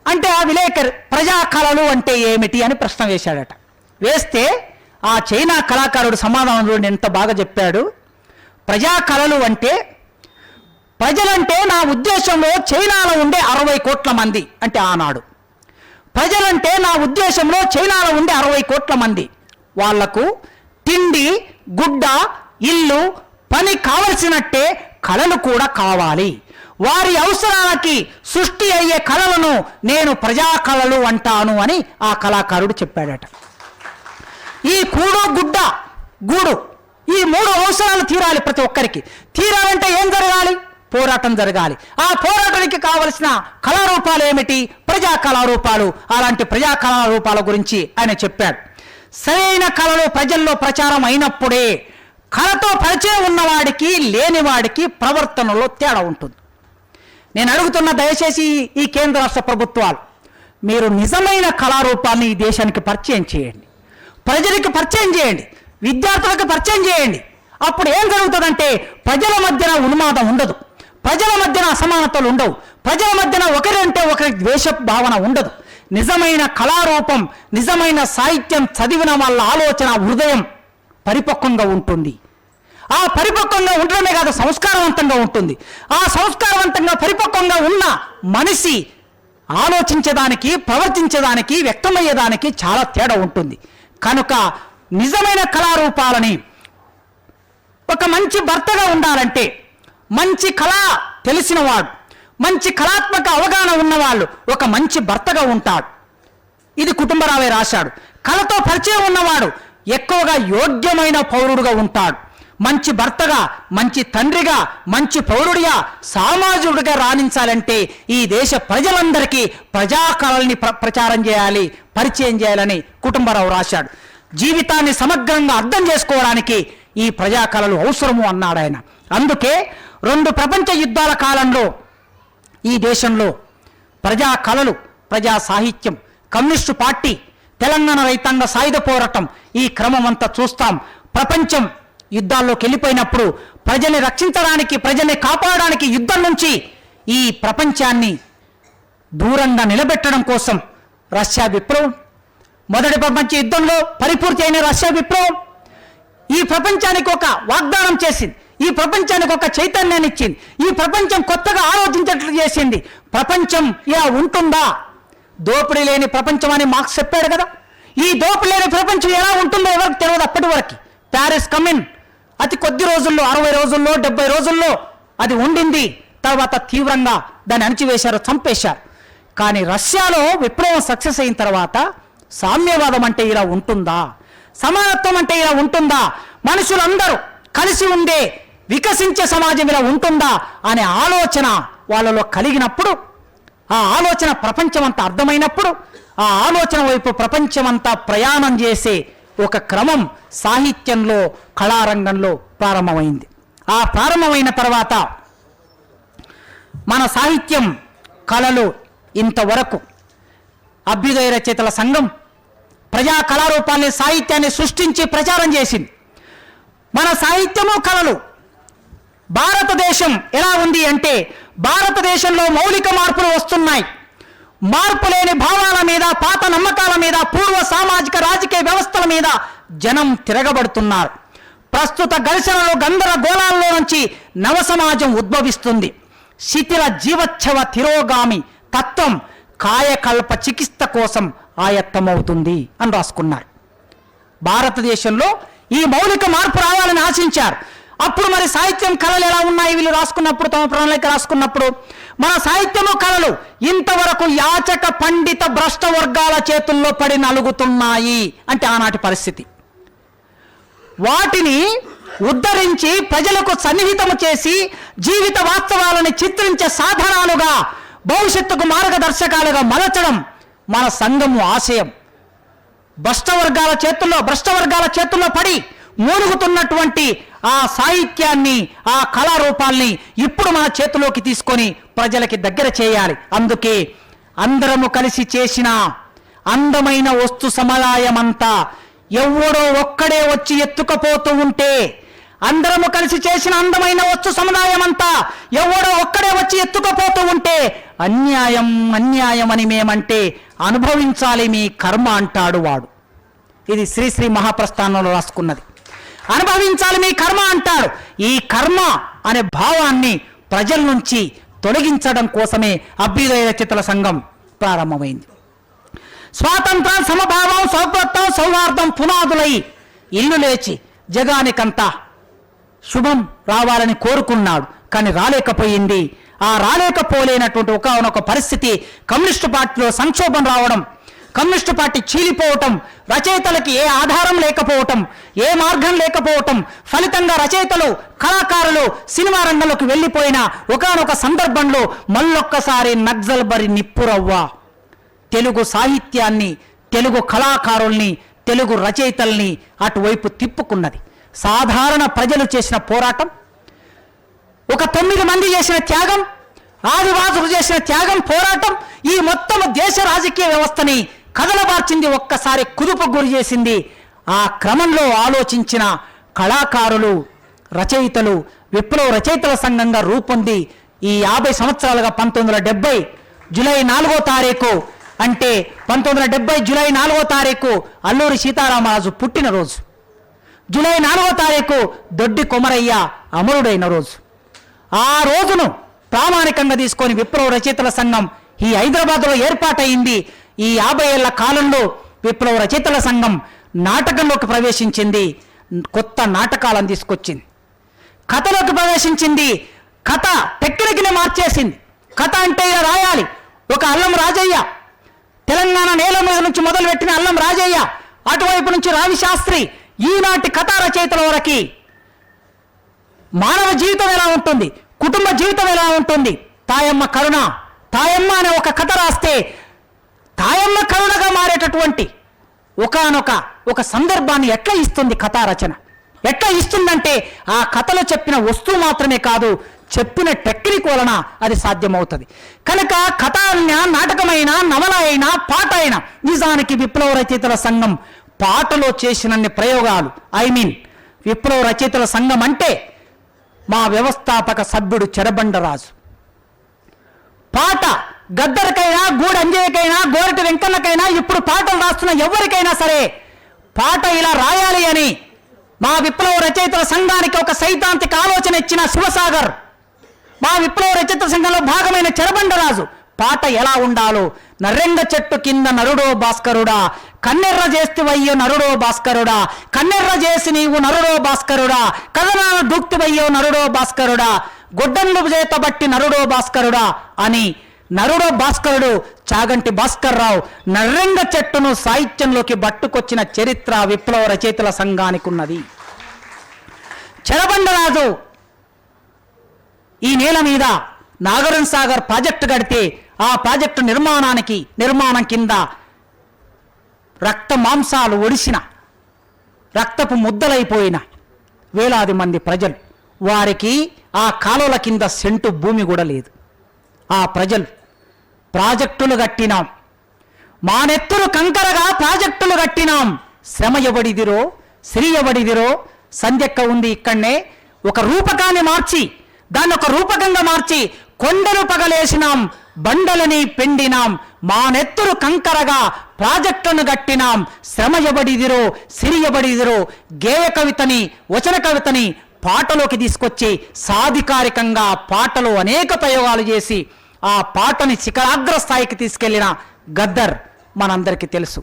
అంటే ఆ విలేకరు ప్రజా కళలు అంటే ఏమిటి అని ప్రశ్న వేశాడట. వేస్తే ఆ చైనా కళాకారుడు సమాధానం చూడండి ఎంత బాగా చెప్పాడు. ప్రజా కళలు అంటే, ప్రజలంటే నా ఉద్దేశంలో చైనాలో ఉండే 60 కోట్ల మంది అంటే ఆనాడు. ప్రజలంటే నా ఉద్దేశంలో చైనాలో ఉండే 60 కోట్ల మంది. వాళ్లకు తిండి, గుడ్డ, ఇల్లు, పని కావలసినట్టే కళలు కూడా కావాలి. వారి అవసరాలకి సృష్టి అయ్యే కళలను నేను ప్రజా కళలు అంటాను అని ఆ కళాకారుడు చెప్పాడట. ఈ కూడు, గుడ్డ, గూడు, ఈ 3 అవసరాలు తీరాలి ప్రతి ఒక్కరికి. తీరాలంటే ఏం జరగాలి? పోరాటం జరగాలి. ఆ పోరాటానికి కావలసిన కళారూపాలు ఏమిటి? ప్రజా కళారూపాలు. అలాంటి ప్రజా కళారూపాల గురించి ఆయన చెప్పాడు. సరైన కళలు ప్రజల్లో ప్రచారం అయినప్పుడే కళతో పరిచయం ఉన్నవాడికి, లేనివాడికి ప్రవర్తనలో తేడా ఉంటుంది. నేను అడుగుతున్న దయచేసి ఈ కేంద్ర రాష్ట్ర ప్రభుత్వాలు, మీరు నిజమైన కళారూపాన్ని ఈ దేశానికి పరిచయం చేయండి, ప్రజలకు పరిచయం చేయండి, విద్యార్థులకు పరిచయం చేయండి. అప్పుడు ఏం జరుగుతుందంటే ప్రజల మధ్యన ఉన్మాదం ఉండదు, ప్రజల మధ్యన అసమానతలు ఉండవు, ప్రజల మధ్యన ఒకరంటే ఒకరి ద్వేష భావన ఉండదు. నిజమైన కళారూపం, నిజమైన సాహిత్యం చదివిన వాళ్ళ ఆలోచన, హృదయం పరిపక్వంగా ఉంటుంది. ఆ పరిపక్వంగా ఉండడమే కాదు, సంస్కారవంతంగా ఉంటుంది. ఆ సంస్కారవంతంగా పరిపక్వంగా ఉన్న మనిషి ఆలోచించేదానికి, ప్రవర్తించేదానికి, వ్యక్తమయ్యేదానికి చాలా తేడా ఉంటుంది. కనుక నిజమైన కళారూపాలని, ఒక మంచి భర్తగా ఉండాలంటే మంచి కళ తెలిసినవాడు, మంచి కళాత్మక అవగాహన ఉన్నవాళ్ళు ఒక మంచి భర్తగా ఉంటాడు. ఇది కుటుంబరావే రాశాడు. కళతో పరిచయం ఉన్నవాడు ఎక్కువగా యోగ్యమైన పౌరుడుగా ఉంటాడు. మంచి భర్తగా, మంచి తండ్రిగా, మంచి పౌరుడిగా, సామాజికుడిగా రాణించాలంటే ఈ దేశ ప్రజలందరికీ ప్రజా కళల్ని ప్రచారం చేయాలి, పరిచయం చేయాలని కుటుంబరావు రాశాడు. జీవితాన్ని సమగ్రంగా అర్థం చేసుకోవడానికి ఈ ప్రజా కళలు అవసరము అన్నాడు ఆయన. అందుకే 2 ప్రపంచ యుద్ధాల కాలంలో ఈ దేశంలో ప్రజా కళలు, ప్రజా సాహిత్యం, కమ్యూనిస్టు పార్టీ, తెలంగాణ రైతాంగ సాయుధ పోరాటం, ఈ క్రమం అంతా చూస్తాం. ప్రపంచం యుద్ధాల్లోకి వెళ్ళిపోయినప్పుడు ప్రజల్ని రక్షించడానికి, ప్రజల్ని కాపాడడానికి, యుద్ధం నుంచి ఈ ప్రపంచాన్ని దూరంగా నిలబెట్టడం కోసం రష్యా విప్లవం, మొదటి ప్రపంచ యుద్ధంలో పరిపూర్తి అయిన రష్యా విప్లవం ఈ ప్రపంచానికి ఒక వాగ్దానం చేసింది, ఈ ప్రపంచానికి ఒక చైతన్యాన్ని ఇచ్చింది, ఈ ప్రపంచం కొత్తగా ఆలోచించేట్లు చేసింది. ప్రపంచం ఇలా ఉంటుందా? దోపిడీ లేని ప్రపంచం అని మార్క్స్ చెప్పాడు కదా. ఈ దోపిడీ లేని ప్రపంచం ఎలా ఉంటుందో ఎవరికి తెలియదు అప్పటి వరకు. ప్యారిస్ కమిన్ అతి కొద్ది రోజుల్లో, 60 రోజుల్లో, 70 రోజుల్లో అది ఉండింది. తర్వాత తీవ్రంగా దాన్ని అణిచివేశారు, చంపేశారు. కానీ రష్యాలో విప్లవం సక్సెస్ అయిన తర్వాత సామ్యవాదం అంటే ఇలా ఉంటుందా? సమానత్వం అంటే ఇలా ఉంటుందా? మనుషులందరూ కలిసి ఉండే వికసించే సమాజం ఇలా ఉంటుందా అనే ఆలోచన వాళ్ళలో కలిగినప్పుడు, ఆ ఆలోచన ప్రపంచమంతా అర్థమైనప్పుడు, ఆ ఆలోచన వైపు ప్రపంచమంతా ప్రయాణం చేసే ఒక క్రమం సాహిత్యంలో, కళారంగంలో ప్రారంభమైంది. ఆ ప్రారంభమైన తర్వాత మన సాహిత్యం, కళలు ఇంతవరకు అభ్యుదయ రచయితల సంఘం ప్రజా కళారూపాన్ని, సాహిత్యాన్ని సృష్టించి ప్రచారం చేసింది. మన సాహిత్యము, కళలు భారతదేశం ఎలా ఉంది అంటే భారతదేశంలో మౌలిక మార్పులు వస్తున్నాయి. మార్పులేని భావాల మీద, పాత నమ్మకాల మీద, పూర్వ సామాజిక రాజకీయ వ్యవస్థల మీద జనం తిరగబడుతున్నారు. ప్రస్తుత ఘర్షణలు, గందరగోళాల్లో నుంచి నవ సమాజం ఉద్భవిస్తుంది. శిథిల జీవచ్ఛవ తిరోగామి తత్వం కాయకల్ప చికిత్స కోసం ఆయత్తమవుతుంది అని రాసుకున్నారు. భారతదేశంలో ఈ మౌలిక మార్పు రావాలని ఆశించారు. అప్పుడు మరి సాహిత్యం, కళలు ఎలా ఉన్నాయి వీళ్ళు రాసుకున్నప్పుడు, తమ ప్రణాళిక రాసుకున్నప్పుడు? మన సాహిత్యము, కళలు ఇంతవరకు యాచక పండిత భ్రష్ట వర్గాల చేతుల్లో పడి నలుగుతున్నాయి అంటే ఆనాటి పరిస్థితి. వాటిని ఉద్ధరించి ప్రజలకు సన్నిహితము చేసి జీవిత వాస్తవాలను చిత్రించే సాధనాలుగా, భవిష్యత్తుకు మార్గదర్శకాలుగా మలచడం మన సంఘము ఆశయం. భ్రష్ట వర్గాల చేతుల్లో పడి మూలుగుతున్నటువంటి ఆ సాహిత్యాన్ని, ఆ కళారూపాల్ని ఇప్పుడు మన చేతిలోకి తీసుకొని ప్రజలకి దగ్గర చేయాలి. అందుకే అందరము కలిసి చేసిన అందమైన వస్తు సముదాయమంతా ఎవడో ఒక్కడే వచ్చి ఎత్తుకపోతూ ఉంటే, అందరము కలిసి చేసిన అందమైన వస్తు సముదాయమంతా ఎవడో ఒక్కడే వచ్చి ఎత్తుకపోతూ ఉంటే అన్యాయం అన్యాయం అని మేమంటే అనుభవించాలి మీ కర్మ అంటాడు వాడు. ఇది శ్రీశ్రీ మహాప్రస్థానంలో రాసుకున్నది. అనుభవించాలి మీ కర్మ అంటాడు. ఈ కర్మ అనే భావాన్ని ప్రజల నుంచి తొలగించడం కోసమే అభ్యుదయ రచయితల సంఘం ప్రారంభమైంది. స్వాతంత్రం, సమభావం, సౌభ్రత్వం, సౌహార్దం పునాదులై ఇల్లు లేచి జగానికంతా శుభం రావాలని కోరుకున్నాడు. కానీ రాలేకపోయింది. ఆ రాలేకపోలేనటువంటి ఒకనొక పరిస్థితి, కమ్యూనిస్టు పార్టీలో సంక్షోభం రావడం, కమ్యూనిస్టు పార్టీ చీలిపోవటం, రచయితలకి ఏ ఆధారం లేకపోవటం, ఏ మార్గం లేకపోవటం, ఫలితంగా రచయితలు, కళాకారులు సినిమా రంగంలోకి వెళ్ళిపోయిన ఒకనొక సందర్భంలో మళ్ళొక్కసారి నక్సల్ బరి నిప్పురవ్వ తెలుగు సాహిత్యాన్ని, తెలుగు కళాకారుల్ని, తెలుగు రచయితల్ని అటువైపు తిప్పుకున్నది. సాధారణ ప్రజలు చేసిన పోరాటం, ఒక 9 మంది చేసిన త్యాగం, ఆదివాసులు చేసిన త్యాగం, పోరాటం ఈ మొత్తం దేశ రాజకీయ వ్యవస్థని కదలబార్చింది, ఒక్కసారి కుదుపు గురి చేసింది. ఆ క్రమంలో ఆలోచించిన కళాకారులు, రచయితలు విప్లవ రచయితల సంఘంగా రూపొంది ఈ 50 సంవత్సరాలుగా 1970 జూలై 4వ తారీఖు అంటే 1970 జూలై 4వ తారీఖు అల్లూరి సీతారామరాజు పుట్టినరోజు. జూలై 4వ తారీఖు దొడ్డి కొమరయ్య అమరుడైన రోజు. ఆ రోజును ప్రామాణికంగా తీసుకొని విప్లవ రచయితల సంఘం ఈ హైదరాబాద్లో ఏర్పాటైంది. ఈ 50 ఏళ్ల కాలంలో విప్లవ రచయితల సంఘం నాటకంలోకి ప్రవేశించింది, కొత్త నాటకాలను తీసుకొచ్చింది, కథలోకి ప్రవేశించింది, కథ టెక్నిక్ని మార్చేసింది. కథ అంటే ఇలా రాయాలి. ఒక అల్లం రాజయ్య, తెలంగాణ నేల మీద నుంచి మొదలుపెట్టిన అల్లం రాజయ్య, అటువైపు నుంచి రావి శాస్త్రి, ఈనాటి కథా రచయితల వరకు మానవ జీవితం ఎలా ఉంటుంది, కుటుంబ జీవితం ఎలా ఉంటుంది, తాయమ్మ కరుణ, తాయమ్మ అనే ఒక కథ రాస్తే తాయమ్మ కరుణగా మారేటటువంటి ఒక సందర్భాన్ని ఎట్లా ఇస్తుంది కథా రచన? ఎట్లా ఇస్తుందంటే ఆ కథలో చెప్పిన వస్తువు మాత్రమే కాదు, చెప్పిన టెక్నిక్ వలన అది సాధ్యమవుతుంది. కనుక కథ అయినా, నాటకమైన, నవల అయినా, పాట అయినా, నిజానికి విప్లవ రచయితల సంఘం పాటలో చేసినన్ని ప్రయోగాలు, విప్లవ రచయితల సంఘం అంటే మా వ్యవస్థాపక సభ్యుడు చెరబండరాజు. పాట గద్దరికైనా, గూడంజయ్యకైనా, గోరటి వెంకన్నకైనా, ఇప్పుడు పాటలు రాస్తున్న ఎవరికైనా సరే పాట ఇలా రాయాలి అని మా విప్లవ రచయితల సంఘానికి ఒక సైద్ధాంతిక ఆలోచన ఇచ్చిన శివసాగర్, మా విప్లవ రచయితల సంఘంలో భాగమైన చెరబండరాజు పాట ఎలా ఉండాలో, నర్రెంగ చెట్టు కింద నరుడో భాస్కరుడా, కన్నెర్ర చేస్తువయ్యో నరుడో భాస్కరుడా, కన్నెర్ర చేసి నీవు నరుడో భాస్కరుడా, కథనాలు దూక్తివయ్యో నరుడో భాస్కరుడా, గొడ్డన్లు చేతబట్టి నరుడో భాస్కరుడా అని నరుడో భాస్కరుడు చాగంటి భాస్కర్ రావు నర్రెంగ చెట్టును సాహిత్యంలోకి పట్టుకొచ్చిన చరిత్ర విప్లవ రచయితల సంఘానికి ఉన్నది. చెరబండరాజు ఈ నేల మీద నాగార్జున సాగర్ ప్రాజెక్టు కడితే ఆ ప్రాజెక్టు నిర్మాణం కింద రక్త మాంసాలు ఒడిసిన, రక్తపు ముద్దలైపోయిన వేలాది మంది ప్రజలు, వారికి ఆ కాలువల కింద సెంటు భూమి కూడా లేదు. ఆ ప్రజలు ప్రాజెక్టులు కట్టినాం, మానెత్తులు కంకరగా ప్రాజెక్టులు కట్టినాం, శ్రమ ఎవడిదిరో, శ్రీ ఎవడిదిరో, సంధ్యక్క ఉంది ఇక్కడనే, ఒక రూపకాన్ని మార్చి దాన్ని ఒక రూపకంగా మార్చి కొండలు పగలేసినాం, బండలని పెండినాం మా నెత్తురు కంకరగా ప్రాజెక్టును గట్టినాం శ్రమయబడిదిరో సిరియబడిదిరో గేయ కవితని వచన కవితని పాటలోకి తీసుకొచ్చి సాధికారికంగా పాటలో అనేక ప్రయోగాలు చేసి ఆ పాటని శిఖరాగ్ర స్థాయికి తీసుకెళ్లిన గద్దర్ మనందరికీ తెలుసు.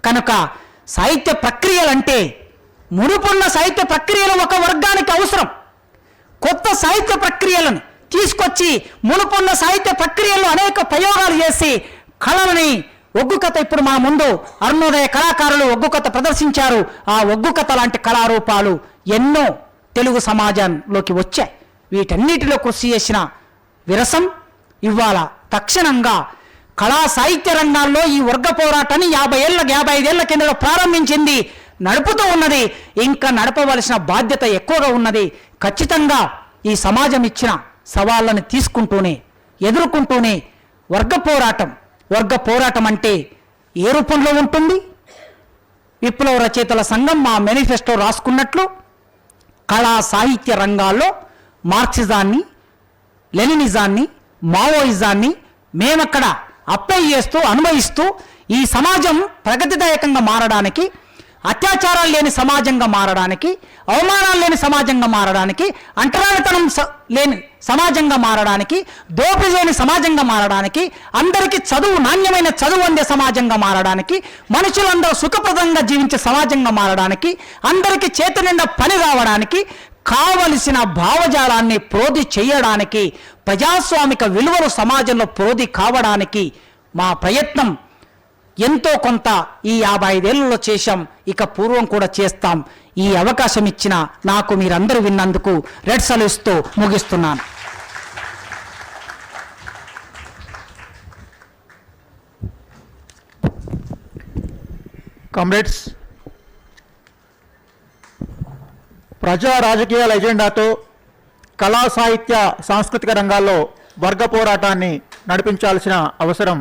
కనుక సాహిత్య ప్రక్రియలంటే మునుపున్న సాహిత్య ప్రక్రియలు ఒక వర్గానికి అవసరం. కొత్త సాహిత్య ప్రక్రియలను తీసుకొచ్చి మునుపున్న సాహిత్య ప్రక్రియల్లో అనేక ప్రయోగాలు చేసి కళలని ఒగ్గు కథ ఇప్పుడు మన ముందు అరుణోదయ కళాకారులు ఒగ్గు కథ ప్రదర్శించారు. ఆ ఒగ్గు కథ లాంటి కళారూపాలు ఎన్నో తెలుగు సమాజంలోకి వచ్చాయి. వీటన్నిటిలో కృషి చేసిన విరసం ఇవాళ తక్షణంగా కళా సాహిత్య రంగాల్లో ఈ వర్గ పోరాటాన్ని 55 ఏళ్ల కింద ప్రారంభించింది, నడుపుతూ ఉన్నది. ఇంకా నడపవలసిన బాధ్యత ఎక్కువగా ఉన్నది. ఖచ్చితంగా ఈ సమాజం ఇచ్చిన సవాళ్ళని తీసుకుంటూనే ఎదుర్కొంటూనే వర్గ పోరాటం అంటే ఏ రూపంలో ఉంటుంది? విప్లవ రచయితల సంఘం మా మేనిఫెస్టో రాసుకున్నట్లు కళా సాహిత్య రంగాల్లో మార్క్సిజాన్ని, లెనినిజాన్ని, మావోయిజాన్ని మేమక్కడ అప్లై చేస్తూ అనుభవిస్తూ ఈ సమాజం ప్రగతిదాయకంగా మారడానికి, అత్యాచారాలు లేని సమాజంగా మారడానికి, అవమానాలు లేని సమాజంగా మారడానికి, అంటరానితనం లేని సమాజంగా మారడానికి, దోపిడీ లేని సమాజంగా మారడానికి, అందరికీ నాణ్యమైన చదువు అందే సమాజంగా మారడానికి, మనుషులందరూ సుఖప్రదంగా జీవించే సమాజంగా మారడానికి, అందరికీ చేతి నిండా పని రావడానికి, కావలసిన భావజాలాన్ని ప్రోధి చేయడానికి, ప్రజాస్వామిక విలువలు సమాజంలో ప్రోధి కావడానికి మా ప్రయత్నం ఎంతో కొంత ఈ 55 ఏళ్లలో చేశాం. ఇక పూర్వం కూడా చేస్తాం. ఈ అవకాశం ఇచ్చిన నాకు మీరందరూ విన్నందుకు రెడ్ సల్యూట్స్తో ముగిస్తున్నాను. కామ్రేడ్స్, ప్రజా రాజకీయాల ఎజెండాతో కళా సాహిత్య సాంస్కృతిక రంగాల్లో వర్గ పోరాటాన్ని నడిపించాల్సిన అవసరం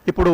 ఇప్పుడు